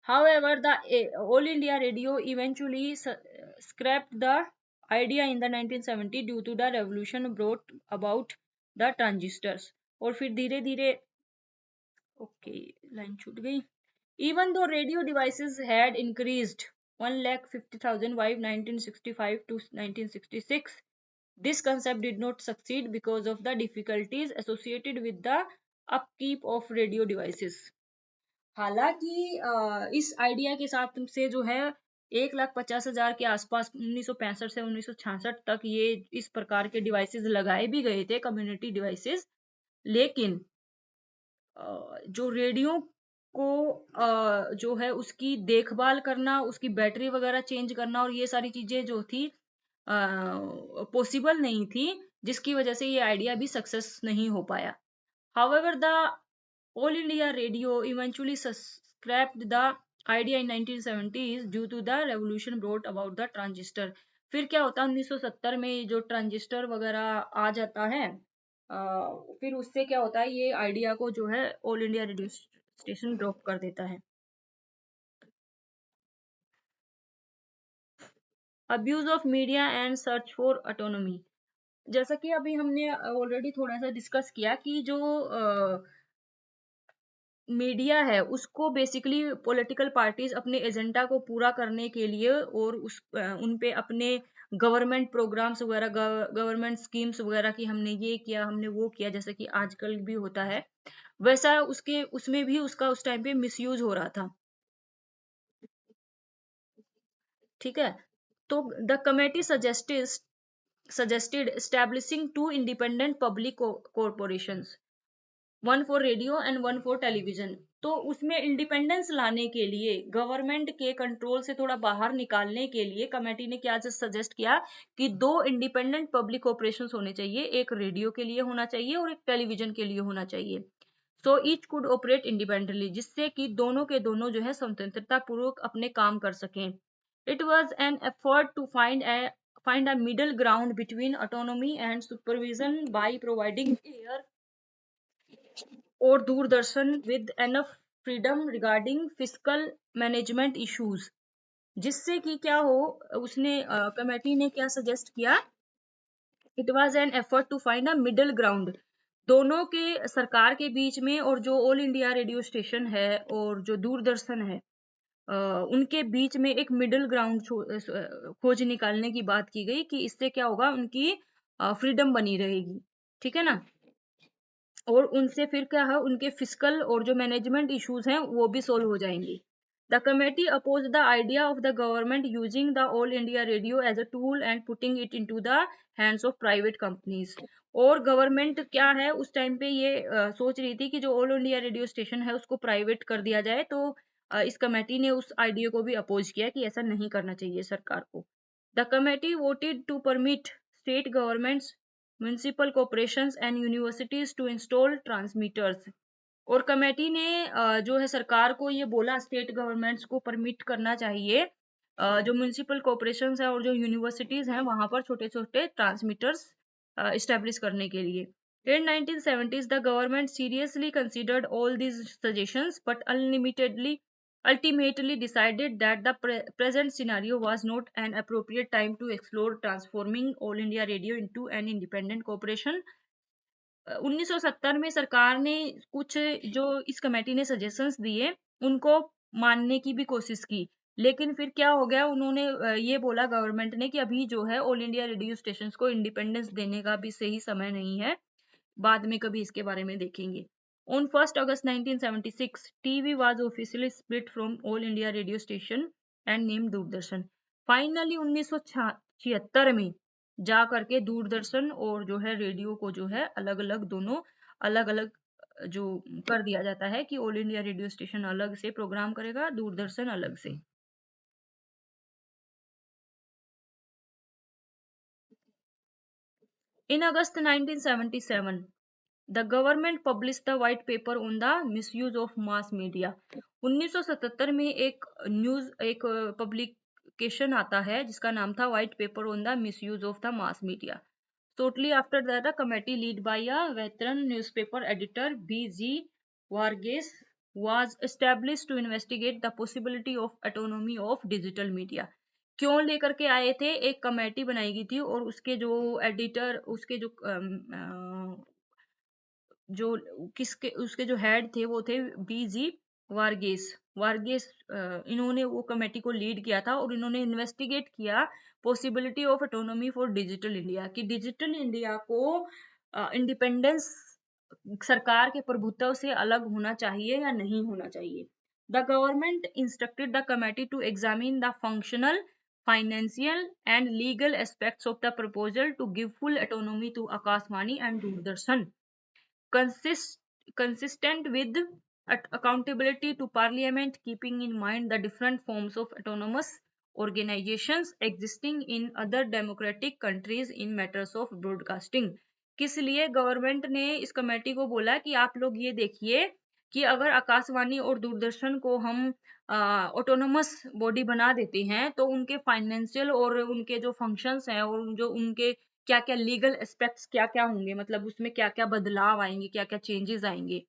However, the All India Radio eventually scrapped the idea in the 1970 due to the revolution brought about the transistors। और फिर धीरे धीरे ओके लाइन छूट गई। Even though radio devices had increased 1,50,000 by 1965 to 1966, this concept did not succeed because of the difficulties associated with the upkeep of radio devices। हालांकि इस idea के साथ से जो है 1,50,000 के आसपास 1965 से 1966 तक ये इस प्रकार के डिवाइसेस लगाए भी गए थे, कम्युनिटी डिवाइसेस। लेकिन जो रेडियो को जो है उसकी देखभाल करना, उसकी बैटरी वगैरह चेंज करना और ये सारी चीजें जो थी पॉसिबल नहीं थी, जिसकी वजह से ये आइडिया भी सक्सेस नहीं हो पाया। However, the All India Radio eventually scrapped the idea in 1970s due to the revolution brought about the transistor। फिर क्या होता है 1970 में जो ट्रांजिस्टर वगैरह आ जाता है, फिर उससे क्या होता है ये आइडिया को जो है all India radio station drop कर देता है। Abuse of media and search for autonomy. जैसा कि अभी हमने ऑलरेडी थोड़ा सा डिस्कस किया कि जो मीडिया है उसको बेसिकली पॉलिटिकल पार्टीज अपने एजेंडा को पूरा करने के लिए और उन पे अपने गवर्नमेंट प्रोग्राम्स वगैरह, गवर्नमेंट स्कीम्स वगैरह की हमने ये किया हमने वो किया, जैसे कि आजकल भी होता है वैसा उसके उसमें भी उसका उस टाइम पे मिसयूज हो रहा था, ठीक है। तो the committee suggested establishing two independent public corporations, one for radio and one for television. तो उसमें इंडिपेंडेंस लाने के लिए, गवर्नमेंट के कंट्रोल से थोड़ा बाहर निकालने के लिए कमेटी ने क्या सजेस्ट किया कि दो इंडिपेंडेंट पब्लिक ऑपरेशंस होने चाहिए, एक रेडियो के लिए होना चाहिए और एक टेलीविजन के लिए होना चाहिए। So each could operate independently, जिससे कि दोनों के दोनों जो है स्वतंत्रता पूर्वक अपने काम कर सकें। It was an effort to find a middle ground between autonomy and supervision by providing air और Doordarshan with enough freedom regarding fiscal management issues, जिससे कि क्या हो उसने कमेटी ने क्या सजेस्ट किया, it was an effort to find a middle ground दोनों के सरकार के बीच में और जो ऑल इंडिया रेडियो स्टेशन है और जो दूरदर्शन है उनके बीच में एक मिडिल ग्राउंड खोज निकालने की बात की गई कि इससे क्या होगा उनकी फ्रीडम बनी रहेगी, ठीक है ना, और उनसे फिर क्या है उनके फिजिकल और जो मैनेजमेंट इश्यूज हैं वो भी सोल्व हो जाएंगे। The committee oppose the idea of the government using the all India radio as a tool and putting it into the hands of private companies. और गवर्नमेंट क्या है उस टाइम पे ये सोच रही थी कि जो ऑल इंडिया रेडियो स्टेशन है उसको प्राइवेट कर दिया जाए, तो इस कमेटी ने उस आइडिया को भी अपोज किया कि ऐसा नहीं करना चाहिए सरकार को। The committee voted to permit state governments, municipal corporations and universities to install transmitters. और कमेटी ने जो है सरकार को ये बोला, स्टेट गवर्नमेंट्स को परमिट करना चाहिए जो म्यूनिसिपल कॉर्पोरेशंस है और जो यूनिवर्सिटीज हैं वहां पर छोटे छोटे ट्रांसमीटर्स इस्टेब्लिश करने के लिए. In 1970s, the government seriously considered all these suggestions, but ultimately decided that the present scenario was not an appropriate time to explore transforming All India Radio into an independent corporation. 1970 में सरकार ने कुछ जो इस committee ने suggestions दिए उनको मानने की भी कोशिश की, लेकिन फिर क्या हो गया, उन्होंने ये बोला गवर्नमेंट ने कि अभी जो है ऑल इंडिया रेडियो स्टेशंस को इंडिपेंडेंस देने का भी सही समय नहीं है, बाद में कभी इसके बारे में देखेंगे. On 1st August 1976, TV was officially split from All India Radio Station and named Doordarshan. Finally 1976 में जा करके दूरदर्शन और जो है रेडियो को जो है अलग अलग दोनों अलग अलग जो कर दिया जाता है कि ऑल इंडिया रेडियो स्टेशन अलग से प्रोग्राम करेगा, दूरदर्शन अलग से. In August 1977, the government published the white paper on the misuse of mass media. 1977 में एक पब्लिकेशन आता है जिसका नाम था white paper on the misuse of the mass media. Shortly after that, a committee led by a veteran newspaper editor B.G. Varghese was established to investigate the possibility of autonomy of digital media. क्यों लेकर के आए थे, एक committee बनाई गई थी और उसके जो एडिटर, उसके जो किसके उसके जो हेड थे वो थे B.G. वारगेस. इन्होंने वो कमेटी को लीड किया था और इन्होंने इन्वेस्टिगेट किया possibility of autonomy for digital India, कि डिजिटल इंडिया को इंडिपेंडेंस सरकार के प्रभुत्व से अलग होना चाहिए या नहीं होना चाहिए. The government instructed the committee to examine the functional, financial and legal aspects of the proposal to give full autonomy to Akashvani and Doordarshan, consistent with accountability to parliament, keeping in mind the different forms of autonomous organizations existing in other democratic countries in matters of broadcasting. किस लिए government ने इस committee को बोला कि आप लोग ये देखिए कि अगर आकाशवाणी और दूरदर्शन को हम ऑटोनोमस बॉडी बना देते हैं तो उनके फाइनेंशियल और उनके जो फंक्शंस हैं और जो उनके क्या क्या लीगल एस्पेक्ट्स क्या क्या होंगे, मतलब उसमें क्या क्या बदलाव आएंगे, क्या क्या चेंजेस आएंगे,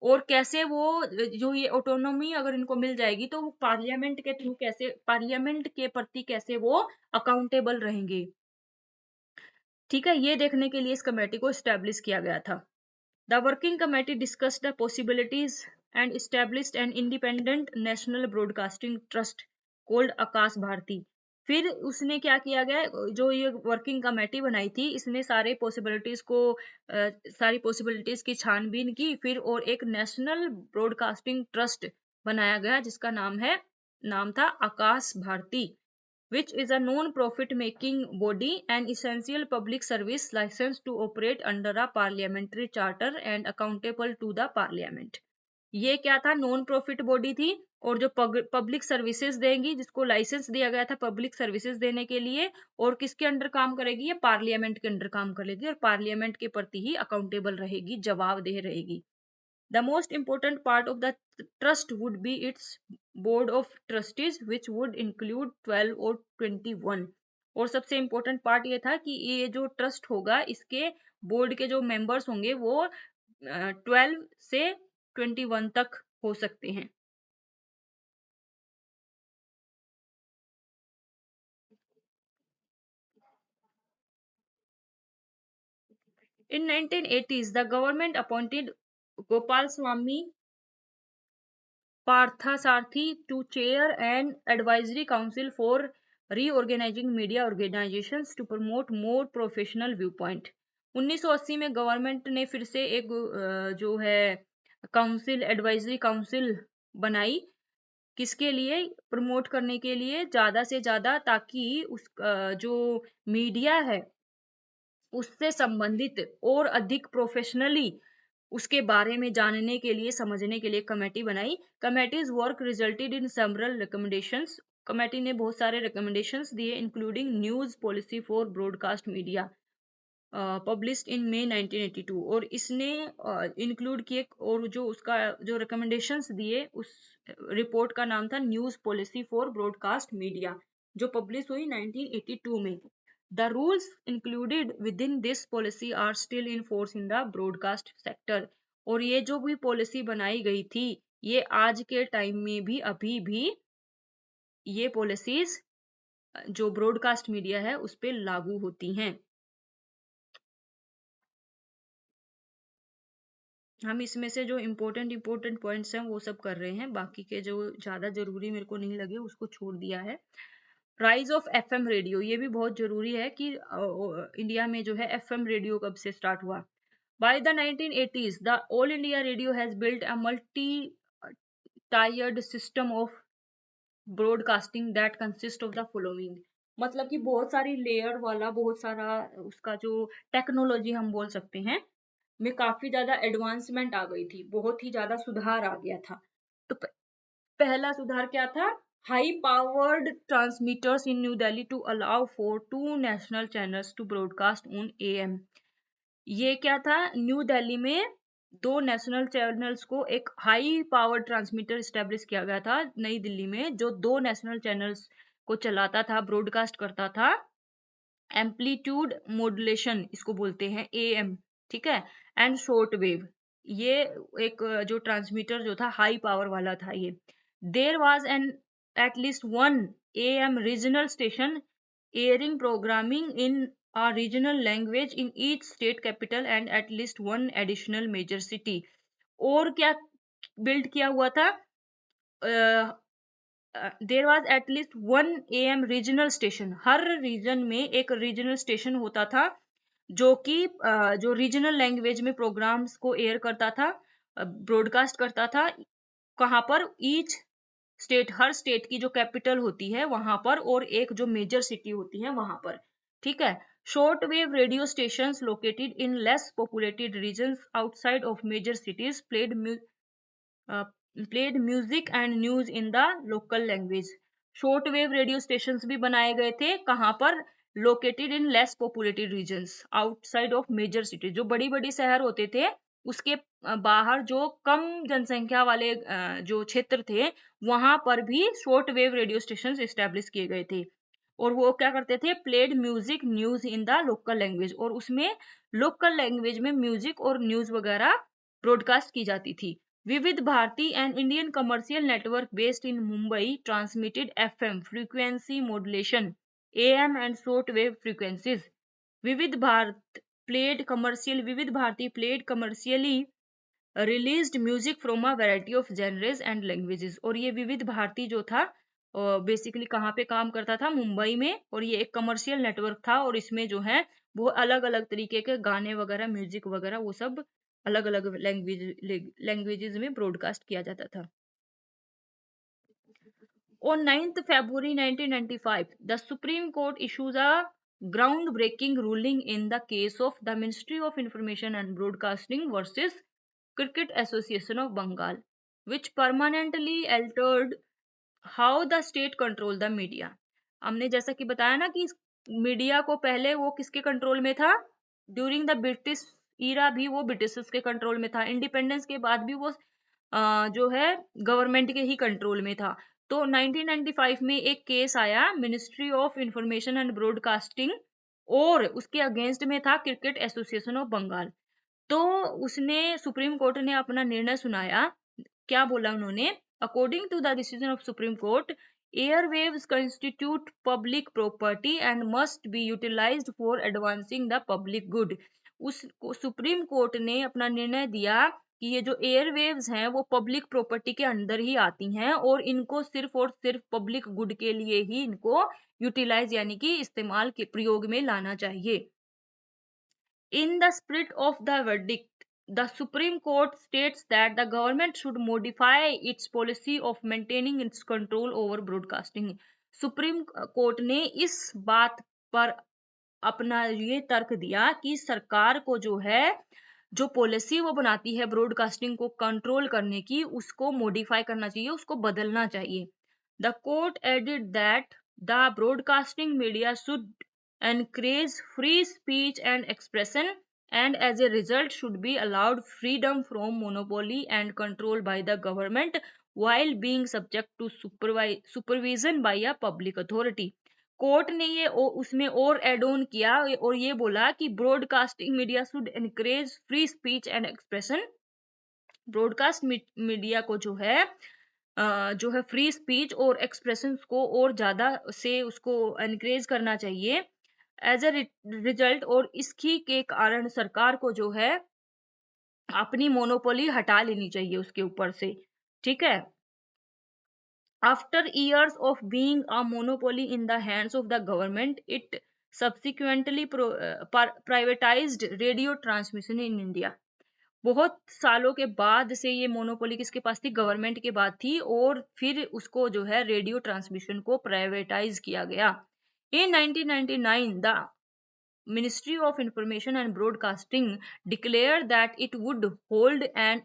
और कैसे वो जो ये ऑटोनॉमी अगर इनको मिल जाएगी तो वो पार्लियामेंट के थ्रू कैसे, पार्लियामेंट के प्रति कैसे वो अकाउंटेबल रहेंगे. ठीक है, ये देखने के लिए इस कमेटी को एस्टेब्लिश किया गया था. The working committee discussed the possibilities and established an independent national broadcasting trust called Akash Bharati. फिर उसने क्या किया गया, जो ये वर्किंग कमेटी बनाई थी इसने सारी पॉसिबिलिटीज की छानबीन की फिर, और एक नेशनल ब्रॉडकास्टिंग ट्रस्ट बनाया गया जिसका नाम था आकाश Bharti, which is a non-profit making body and essential public service licensed to operate under a parliamentary charter and accountable to the parliament. ये क्या था, नॉन प्रॉफिट बॉडी थी और जो पब्लिक सर्विसेज देंगी, जिसको लाइसेंस दिया गया था पब्लिक सर्विसेज देने के लिए, और किसके अंडर काम करेगी, ये पार्लियामेंट के अंडर काम करेगी और पार्लियामेंट के प्रति ही अकाउंटेबल रहेगी, जवाबदेह रहेगी. The most important part of the trust would be its board of trustees, which would include 12 or 21. और सबसे important part ये था कि ये जो ट्रस्ट होगा इसके बोर्ड के जो मेंबर्स होंगे वो 12 से 21 तक हो सकते हैं. In 1980s, the government appointed Gopal Swamy Parthasarathi to chair an advisory council for reorganizing media organizations to promote more professional viewpoint. 1980 में गवर्नमेंट ने फिर से एक जो है काउंसिल, एडवाइजरी काउंसिल बनाई, किसके लिए, प्रमोट करने के लिए ज्यादा से ज्यादा, ताकि उस जो मीडिया है उससे संबंधित और अधिक प्रोफेशनली उसके बारे में जानने के लिए, समझने के लिए कमेटी बनाई. Committee's work resulted in several recommendations. Committee ने बहुत सारे रिकमेंडेशंस दिए including news policy for broadcast media. Published in May 1982, और इसने इंक्लूड किए, और जो उसका जो रिकमेंडेशंस दिए उस रिपोर्ट का नाम था news policy for broadcast media, जो पब्लिश हुई 1982 में। The rules included within this policy are still in force in the broadcast sector, और ये जो भी पॉलिसी बनाई गई थी ये आज के टाइम में भी अभी भी ये पॉलिसीज जो ब्रॉडकास्ट मीडिया है उस पर लागू होती हैं। हम इसमें से जो इम्पोर्टेंट पॉइंट्स हैं वो सब कर रहे हैं, बाकी के जो ज़्यादा ज़रूरी मेरे को नहीं लगे उसको छोड़ दिया है। राइज ऑफ एफएम रेडियो, ये भी बहुत ज़रूरी है कि इंडिया में जो है एफएम रेडियो कब से स्टार्ट हुआ। By the 1980s the all India radio has built a multi tired system of broadcasting that consist of the following, मतलब कि बहुत सारी लेयर वाला, बहुत सारा उसका जो टेक्नोलॉजी हम बोल सकते हैं में काफी ज्यादा एडवांसमेंट आ गई थी, बहुत ही ज्यादा सुधार आ गया था। तो पहला सुधार क्या था? High powered transmitters in New Delhi to allow for 2 national channels to broadcast on AM. ये क्या था? न्यू दिल्ली में 2 नेशनल चैनल्स को एक हाई पावर ट्रांसमीटर स्टेब्लिश किया गया था नई दिल्ली में, जो 2 नेशनल चैनल्स को चलाता था, ब्रॉडकास्ट करता था। एम्पलीट्यूड मॉड्यूलेशन इसको बोलते हैं, एएम, ठीक है, एंड शॉर्ट वेव। ये एक जो ट्रांसमीटर जो था हाई पावर वाला था ये। There was an at least one AM regional station airing programming in a regional language in each state capital and at least one additional major city। और क्या बिल्ड किया हुआ था? There was at least 1 AM regional station, हर region में एक regional station होता था जो कि जो रीजनल लैंग्वेज में प्रोग्राम्स को एयर करता था, ब्रॉडकास्ट करता था। कहाँ पर? ईच स्टेट, हर स्टेट की जो कैपिटल होती है वहां पर, और एक जो मेजर सिटी होती है वहां पर, ठीक है। Short wave radio station located in less populated regions outside of major cities played music and news in the local language. Short wave radio station भी बनाए गए थे, कहाँ पर? Located in less populated regions outside of major cities, जो बड़ी बड़ी शहर होते थे उसके बाहर जो कम जनसंख्या वाले जो क्षेत्र थे वहां पर भी short wave radio station establish किए गए थे। और वो क्या करते थे? Played music news in the local language, और उसमें लोकल लैंग्वेज में म्यूजिक और न्यूज वगैरह ब्रॉडकास्ट की जाती थी। Vividh Bharati and Indian commercial network based in Mumbai transmitted FM frequency modulation, AM and short wave frequencies. Vividh Bharati played commercially released music from a variety of genres and languages. और ये विविध भारती जो था बेसिकली कहाँ पे काम करता था? मुंबई में, और ये एक कमर्शियल नेटवर्क था, और इसमें जो है वो अलग अलग तरीके के गाने वगैरह, म्यूजिक वगैरह वो सब अलग अलग लैंग्वेजेस में ब्रॉडकास्ट किया जाता था। On 9th February 1995, the Supreme Court issues a groundbreaking ruling in the case of the Ministry of Information and Broadcasting versus Cricket Association of Bengal, which permanently altered how the state control the media. हमने जैसा कि बताया ना कि media को पहले वो किसके कंट्रोल में था? ड्यूरिंग द ब्रिटिश ईरा भी वो ब्रिटिशर्स के कंट्रोल में था, इंडिपेंडेंस के बाद भी वो जो है गवर्नमेंट के ही कंट्रोल में था। तो 1995 में एक केस आया ministry of information and broadcasting, और उसके अगेंस्ट में था क्रिकेट एसोसिएशन ऑफ बंगाल। तो उसने, सुप्रीम कोर्ट ने अपना निर्णय सुनाया। क्या बोला उन्होंने? According to the decision of Supreme Court, airwaves constitute public property and must be utilised for advancing the public good. उस सुप्रीम कोर्ट ने अपना निर्णय दिया कि ये जो एयरवेव्स हैं वो पब्लिक प्रॉपर्टी के अंदर ही आती हैं, और इनको सिर्फ और सिर्फ पब्लिक गुड के लिए ही इनको यूटिलाइज यानी कि इस्तेमाल के प्रयोग में लाना चाहिए। In the spirit of the verdict, the Supreme Court states that the government should modify its policy of maintaining its control over broadcasting। Supreme Court ने इस बात पर अपना ये तर्क दिया कि सरकार को जो है, जो पॉलिसी वो बनाती है ब्रॉडकास्टिंग को कंट्रोल करने की, उसको मॉडिफाई करना चाहिए, उसको बदलना चाहिए। The court added that the broadcasting media should encourage free speech and expression, and as a result should be allowed freedom from monopoly and control by the government while being subject to supervision by a public authority. Court ने ये उसमें और add on किया और ये बोला कि broadcasting media should encourage free speech and expression. Broadcast media को जो है फ्री स्पीच और एक्सप्रेशन को और ज्यादा से उसको एनकरेज करना चाहिए। एज अ रिजल्ट और इसकी के कारण सरकार को जो है अपनी मोनोपोली हटा लेनी चाहिए उसके ऊपर से, ठीक है। After years of being a monopoly in the hands of the government, it subsequently privatized radio transmission in India. बहुत सालों के बाद से ये मोनोपोली किसके पास थी? गवर्नमेंट के पास थी, और फिर उसको जो है रेडियो ट्रांसमिशन को प्राइवेटाइज किया गया। इन 1999 the Ministry of Information and Broadcasting declared that it would hold an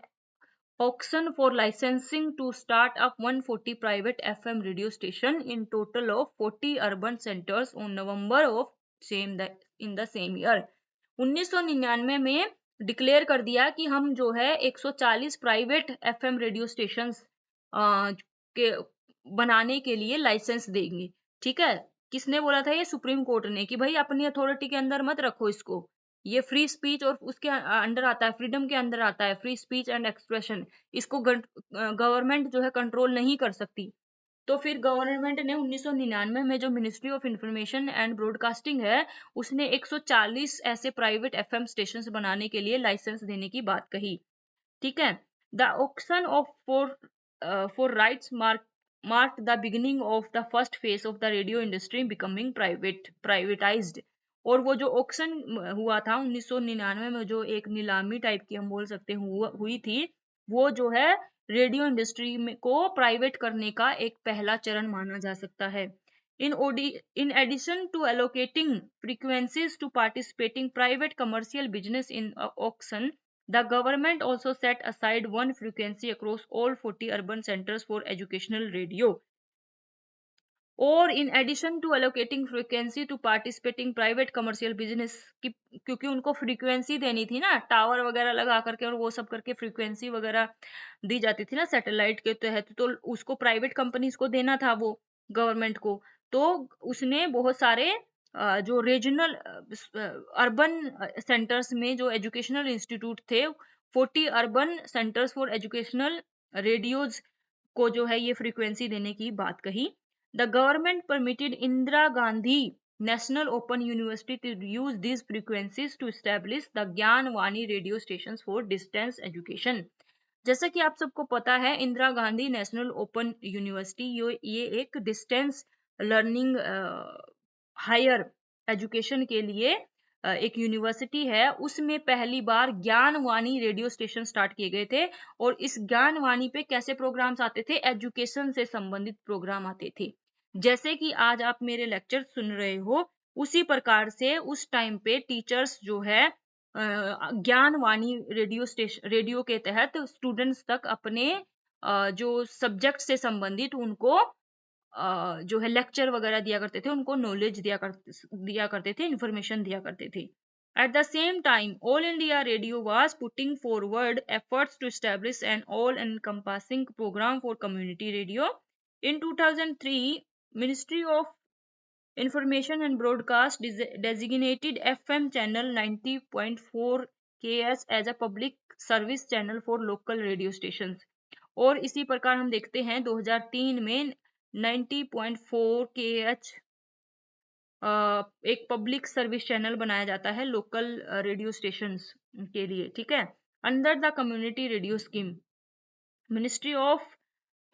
auction for licensing to start up 140 private FM radio station in total of 40 urban centers on November of in the same year. 1999 में declare कर दिया कि हम जो है 140 private FM radio stations के बनाने के लिए लाइसेंस देंगे, ठीक है। किसने बोला था? ये सुप्रीम कोर्ट ने, कि भाई अपनी अथॉरिटी के अंदर मत रखो इसको, ये फ्री स्पीच और उसके अंडर आता है, फ्रीडम के अंदर आता है, फ्री स्पीच एंड एक्सप्रेशन, इसको गवर्नमेंट जो है कंट्रोल नहीं कर सकती। तो फिर गवर्नमेंट ने 1999 में जो ministry of information and broadcasting है उसने 140 ऐसे प्राइवेट एफएम स्टेशन बनाने के लिए लाइसेंस देने की बात कही, ठीक है। The auction of for rights marked the beginning of the first phase of the radio industry becoming privatized। और वो जो ऑक्शन हुआ था 1999 में, जो एक नीलामी टाइप की हम बोल सकते हैं हुई थी, वो जो है रेडियो इंडस्ट्री में को प्राइवेट करने का एक पहला चरण माना जा सकता है। In addition to allocating frequencies to participating private commercial business in auction, the government also set aside one frequency across all 40 urban centers for educational radio। और in addition to allocating frequency to participating private commercial business, क्योंकि उनको frequency देनी थी ना, tower वगैरह लगा करके और वो सब करके फ्रीक्वेंसी वगैरह दी जाती थी ना सैटेलाइट के तहत, तो उसको प्राइवेट कंपनीज को देना था वो गवर्नमेंट को। तो उसने बहुत सारे जो रीजनल अर्बन सेंटर्स में जो एजुकेशनल इंस्टीट्यूट थे, 40 urban centres for educational radios को जो है ये फ्रीक्वेंसी देने की बात कही। The government permitted Indira Gandhi National Open University to use these frequencies to establish the Gyan Vani radio stations for distance education। जैसा कि आप सबको पता है, Indira Gandhi national open university ये एक डिस्टेंस लर्निंग हायर एजुकेशन के लिए एक यूनिवर्सिटी है। उसमें पहली बार ज्ञानवाणी रेडियो स्टेशन स्टार्ट किए गए थे, और इस ज्ञानवाणी पे कैसे प्रोग्राम्स आते थे? एजुकेशन से संबंधित प्रोग्राम आते थे। जैसे कि आज आप मेरे लेक्चर सुन रहे हो, उसी प्रकार से उस टाइम पे टीचर्स जो है ज्ञानवाणी रेडियो के तहत स्टूडेंट्स तक अपने जो सब्जेक्ट से संबंधित उनको जो है लेक्चर वगैरह दिया करते थे, उनको नॉलेज दिया करते थे, इंफॉर्मेशन दिया करते थे। At the same time, All India Radio was putting forward efforts to establish an all-encompassing program for community radio. In 2003, Ministry of Information and Broadcast designated FM channel 90.4 KS as a public service channel for local radio stations। और इसी प्रकार हम देखते हैं 2003 में 90.4 KH एक public service channel बनाया जाता है लोकल रेडियो स्टेशंस के लिए, ठीक है। Under the community radio scheme, ministry of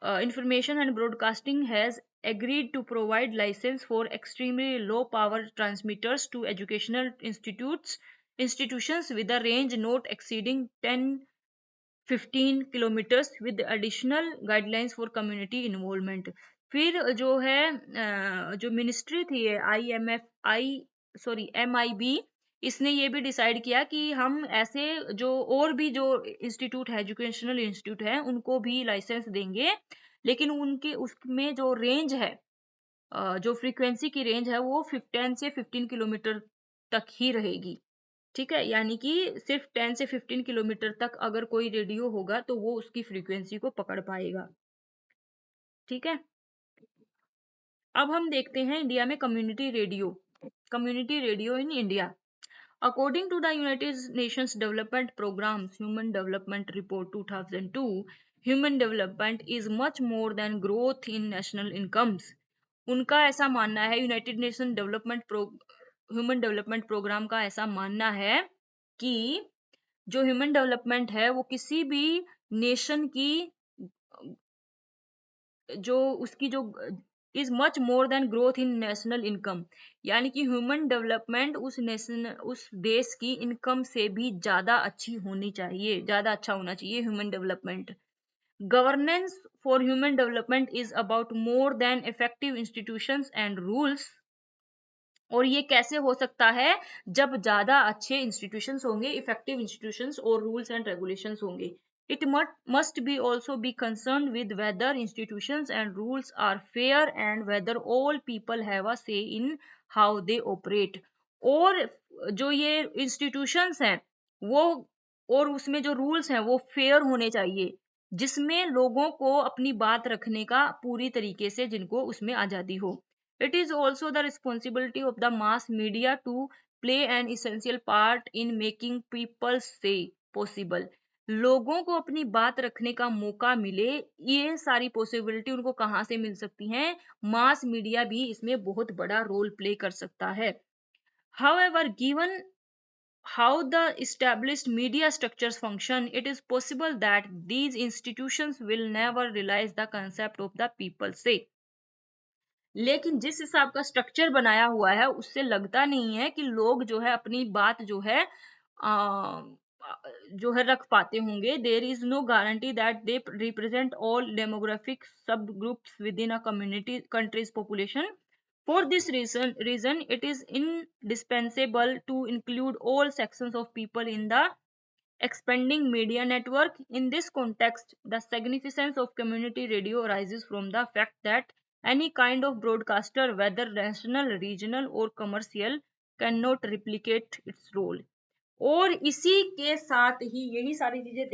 Information and Broadcasting has agreed to provide license for extremely low power transmitters to educational institutions with a range not exceeding 10-15 kilometers with additional guidelines for community involvement। फिर जो है जो ministry थी MIB, इसने ये भी decide किया कि हम ऐसे जो और भी जो इंस्टीट्यूट है, एजुकेशनल इंस्टीट्यूट है, उनको भी लाइसेंस देंगे, लेकिन उनके उसमें जो रेंज है जो फ्रीक्वेंसी की रेंज है वो 10 से 15 किलोमीटर तक ही रहेगी। ठीक है, यानी कि सिर्फ 10 से 15 किलोमीटर तक अगर कोई रेडियो होगा तो वो उसकी फ्रीक्वेंसी को पकड़ पाएगा। ठीक है, अब हम देखते हैं इंडिया में community radio. Community radio in India, according to the United Nations Development Programme's Human Development Report 2002, human development is much more than growth in national incomes. उनका ऐसा मानना है, United Nation Development Human Development Programme का ऐसा मानना है कि जो ह्यूमन डेवलपमेंट है वो किसी भी नेशन की जो उसकी जो is much more than growth in national income, यानी कि ह्यूमन डेवलपमेंट उस देश की इनकम से भी ज्यादा अच्छी होनी चाहिए, ज्यादा अच्छा होना चाहिए human development. Governance for human development is about more than effective institutions and rules. और ये कैसे हो सकता है? जब ज्यादा अच्छे इंस्टीट्यूशंस होंगे, इफेक्टिव इंस्टीट्यूशंस और रूल्स एंड रेगुलेशंस होंगे। It must be also be concerned with whether institutions and rules are fair and whether all people have a say in how they operate। और जो ये इंस्टीट्यूशंस हैं वो, और उसमें जो रूल्स हैं वो फेयर होने चाहिए, जिसमें लोगों को अपनी बात रखने का पूरी तरीके से, जिनको उसमें आजादी हो। It is also the responsibility of the mass media to play an essential part in making people say possible। लोगों को अपनी बात रखने का मौका मिले, ये सारी पॉसिबिलिटी उनको कहाँ से मिल सकती हैं? मास मीडिया भी इसमें बहुत बड़ा रोल प्ले कर सकता है। However, given how the established media structures function, it is possible that these institutions will never realize the concept of the people say। लेकिन जिस हिसाब का स्ट्रक्चर बनाया हुआ है उससे लगता नहीं है कि लोग जो है अपनी बात जो है रख पाते होंगे। There is no guarantee that they represent all demographic sub groups within a community country's population. For this reason it is indispensable to include all sections of people in the expanding media network। In this context, the significance of community radio arises from the fact that any kind of broadcaster, whether national, regional, or commercial, cannot replicate its role। और इसी के साथ ही यही सारी चीजें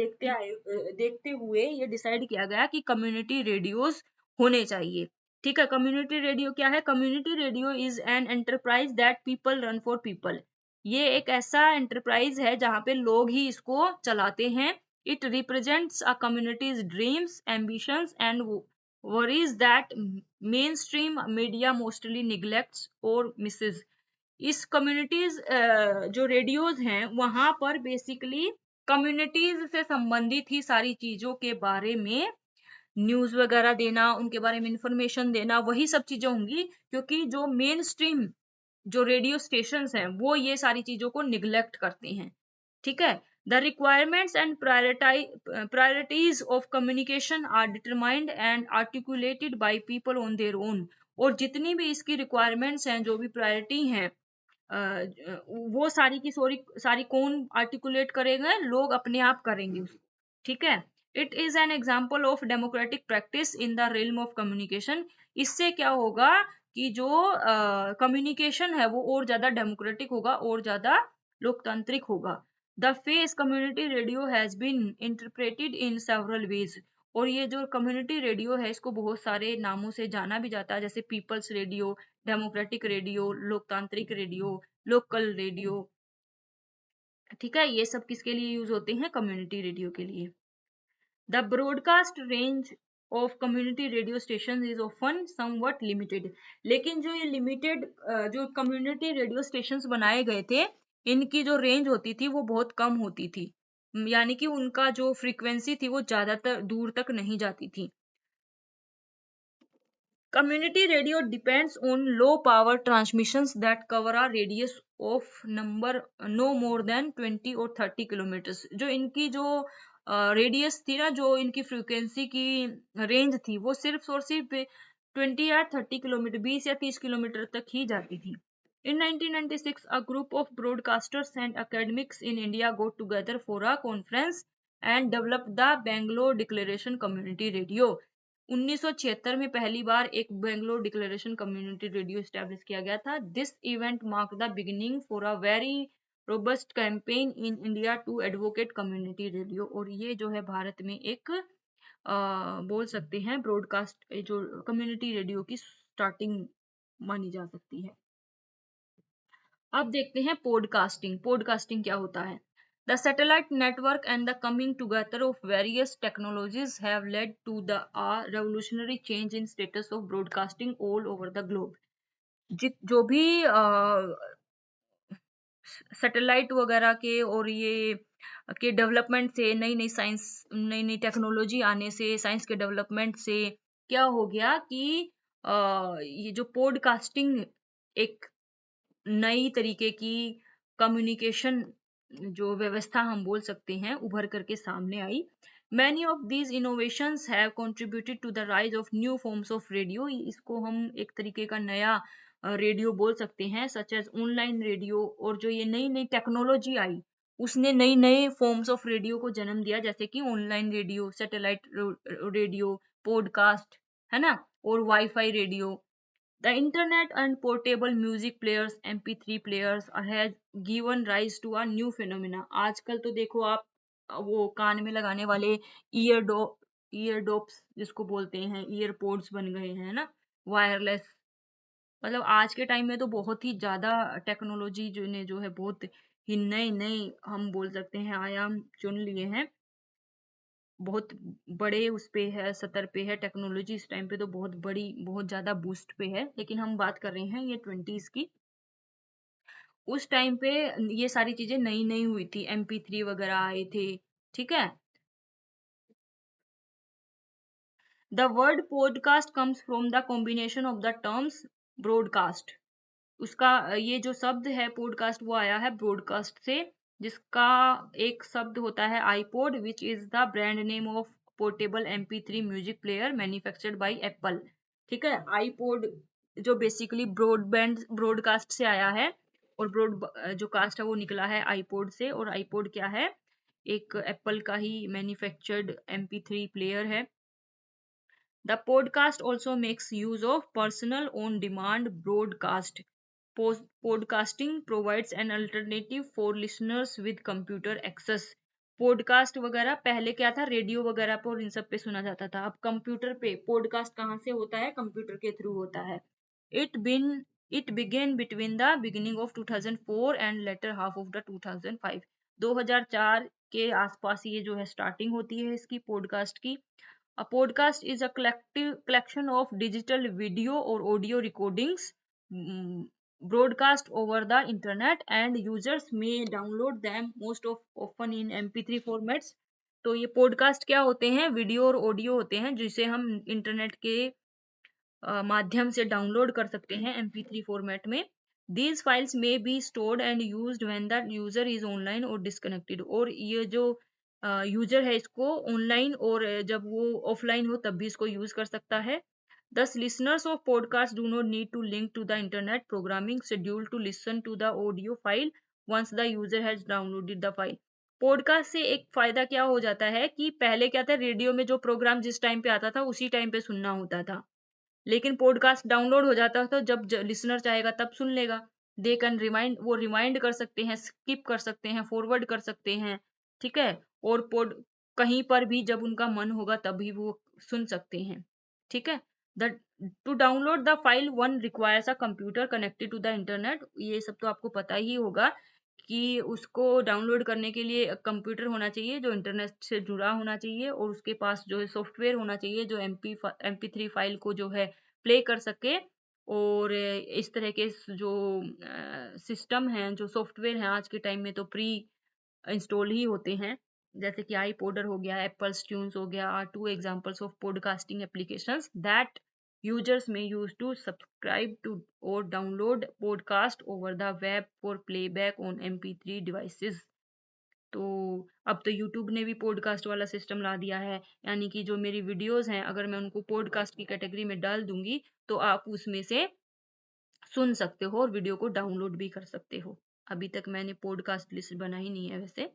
देखते हुए ये डिसाइड किया गया कि कम्युनिटी रेडियोस होने चाहिए। ठीक है, कम्युनिटी रेडियो क्या है? Community radio is an enterprise that people run for people. ये एक ऐसा एंटरप्राइज है जहां पे लोग ही इसको चलाते हैं। It represents a community's dreams, ambitions and worries that mainstream media mostly neglects और मिसेज। इस कम्युनिटीज जो रेडियोज हैं वहां पर बेसिकली कम्युनिटीज से संबंधित ही सारी चीजों के बारे में न्यूज वगैरह देना, उनके बारे में इंफॉर्मेशन देना, वही सब चीजें होंगी, क्योंकि जो मेन स्ट्रीम जो रेडियो स्टेशंस हैं वो ये सारी चीजों को निग्लेक्ट करते हैं। ठीक है, the requirements and priorities of communication are determined and articulated by people on their own. और जितनी भी इसकी रिक्वायरमेंट्स हैं, जो भी प्रायोरिटी हैं, वो सारी की सारी कौन आर्टिकुलेट करेगा? लोग अपने आप करेंगे उसको। ठीक है, it is an example of democratic practice in the realm of communication. इससे क्या होगा कि जो कम्युनिकेशन है वो और ज्यादा डेमोक्रेटिक होगा और ज्यादा लोकतांत्रिक होगा। The face community radio has been interpreted in several ways. और ये जो कम्युनिटी रेडियो है इसको बहुत सारे नामों से जाना भी जाता है, जैसे पीपल्स रेडियो, डेमोक्रेटिक रेडियो, लोकतांत्रिक रेडियो, लोकल रेडियो। ठीक है, ये सब किसके लिए यूज होते हैं? कम्युनिटी रेडियो के लिए। The broadcast range of community radio station is often somewhat limited. लेकिन जो ये लिमिटेड जो कम्युनिटी रेडियो स्टेशन बनाए गए थे, इनकी जो रेंज होती थी वो बहुत कम होती थी, यानी कि उनका जो फ्रीक्वेंसी थी वो ज्यादातर दूर तक नहीं जाती थी। Community radio depends on low power transmissions that cover a radius of number no more than 20 or 30 kilometers। जो इनकी जो रेडियस थी ना, जो इनकी फ्रीक्वेंसी की रेंज थी, वो सिर्फ और सिर्फ 20 या 30 किलोमीटर, 20 या 30 किलोमीटर तक ही जाती थी। In 1996, a group of broadcasters and academics in India got together for a conference and developed the Bangalore Declaration Community Radio। 1976 में पहली बार एक Bangalore declaration community radio establish किया गया था। This event mark the beginning for a very robust campaign in India to advocate community radio. और ये जो है भारत में एक बोल सकते हैं ब्रॉडकास्ट जो कम्युनिटी रेडियो की स्टार्टिंग मानी जा सकती है। अब देखते हैं पॉडकास्टिंग। पॉडकास्टिंग क्या होता है? The satellite network and the coming together of various technologies have led to the revolutionary change in status of broadcasting all over the globe. जो भी सैटेलाइट वगैरह के और ये के डेवलपमेंट से, नई नई साइंस, नई नई टेक्नोलॉजी आने से, साइंस के डेवलपमेंट से क्या हो गया कि ये जो पॉडकास्टिंग एक नई तरीके की कम्युनिकेशन जो व्यवस्था हम बोल सकते हैं उभर करके सामने आई। Many of these innovations have contributed to the rise of new forms of radio. इसको हम एक तरीके का नया रेडियो बोल सकते हैं, सच एज ऑनलाइन रेडियो। और जो ये नई नई टेक्नोलॉजी आई उसने नई नए फॉर्म्स ऑफ रेडियो को जन्म दिया, जैसे कि online radio, satellite radio, podcast, है ना, और wifi radio. The internet and portable music players, MP3 players has given rise to a new phenomena. आजकल तो देखो आप वो कान में लगाने वाले ईयरडोप्स जिसको बोलते हैं, ईयरपोड्स बन गए हैं ना, वायरलेस। मतलब आज के टाइम में तो बहुत ही ज्यादा टेक्नोलॉजी जो है बहुत ही नए नए हम बोल सकते हैं आयाम चुन लिए हैं। बहुत बड़े उस पे है, सतर पे है टेक्नोलॉजी। इस टाइम पे तो बहुत बड़ी, बहुत ज्यादा बूस्ट पे है। लेकिन हम बात कर रहे हैं ये 20s की। उस टाइम पे ये सारी चीजें नई नई हुई थी, MP3 वगैरह आए थे। ठीक है। The word podcast comes from the combination of the terms broadcast. उसका ये जो शब्द है पॉडकास्ट वो आया है ब्रॉडकास्ट से, जिसका एक शब्द होता है iPod, which is the brand name of portable MP3 music player manufactured by Apple. ठीक है। आईपॉड जो बेसिकली ब्रॉडबैंड ब्रॉडकास्ट से आया है, और ब्रॉड जो कास्ट है वो निकला है आईपॉड से। और आईपॉड क्या है? एक एप्पल का ही मैन्युफैक्चर्ड MP3 प्लेयर है। The podcast also makes use of personal on-demand broadcast. Podcasting provides an alternative for listeners with computer access. Podcast वगैरह पहले क्या था, रेडियो वगैरह पर और इन सब पे सुना जाता था। अब कंप्यूटर पे पॉडकास्ट कहाँ से होता है? कंप्यूटर के थ्रू होता है। It began between the beginning of 2004 and latter half of the 2005. 2004 के आसपास ये जो है स्टार्टिंग होती है इसकी पॉडकास्ट की। A podcast is a collective collection of digital video or audio recordings broadcast over the internet, and users may download them most of often in MP3 formats. तो ये पॉडकास्ट क्या होते हैं? वीडियो और ऑडियो होते हैं जिसे हम इंटरनेट के माध्यम से डाउनलोड कर सकते हैं MP3 फॉर्मेट में। These files may be stored and used when the user is online or disconnected. और ये जो यूजर है इसको ऑनलाइन और जब वो ऑफलाइन हो तब भी इसको यूज कर सकता है। Thus, listeners of podcasts do not need to link to the internet programming schedule to listen to the audio file once the user has downloaded the file. Podcast से एक फायदा क्या हो जाता है कि पहले क्या था, रेडियो में जो प्रोग्राम जिस टाइम पे आता था उसी टाइम पे सुनना होता था, लेकिन पॉडकास्ट डाउनलोड हो जाता है तो जब लिसनर चाहेगा तब सुन लेगा। दे कैन रिमाइंड, वो रिमाइंड कर सकते हैं, स्किप कर सकते हैं, फॉरवर्ड कर सकते हैं। ठीक है। और पॉड कहीं पर भी जब उनका मन होगा तभी वो सुन सकते हैं। ठीक है। The to download the file one requires a computer connected to the internet. ये सब तो आपको पता ही होगा कि उसको डाउनलोड करने के लिए कंप्यूटर होना चाहिए जो इंटरनेट से जुड़ा होना चाहिए, और उसके पास जो है सॉफ्टवेयर होना चाहिए जो MP3 फाइल को जो है प्ले कर सके। और इस तरह के जो सिस्टम हैं, जो सॉफ्टवेयर हैं आज के टाइम में तो प्री इंस्टॉल ही होते हैं, जैसे कि iPodder हो गया, Apple's Tunes हो गया, are two examples of podcasting applications that users may use to subscribe to or download podcast over the web for playback on MP3 devices. तो अब तो YouTube ने भी पॉडकास्ट वाला सिस्टम ला दिया है, यानी कि जो मेरी वीडियोस हैं अगर मैं उनको पॉडकास्ट की कैटेगरी में डाल दूंगी तो आप उसमें से सुन सकते हो और वीडियो को डाउनलोड भी कर सकते हो। अभी तक मैंने पॉडकास्ट लिस्ट बनाई नहीं है वैसे।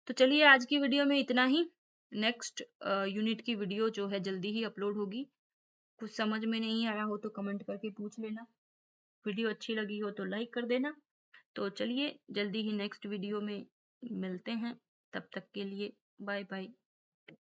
तो चलिए आज की वीडियो में इतना ही। नेक्स्ट यूनिट की वीडियो जो है जल्दी ही अपलोड होगी। कुछ समझ में नहीं आया हो तो कमेंट करके पूछ लेना। वीडियो अच्छी लगी हो तो लाइक कर देना। तो चलिए जल्दी ही नेक्स्ट वीडियो में मिलते हैं, तब तक के लिए बाय बाय।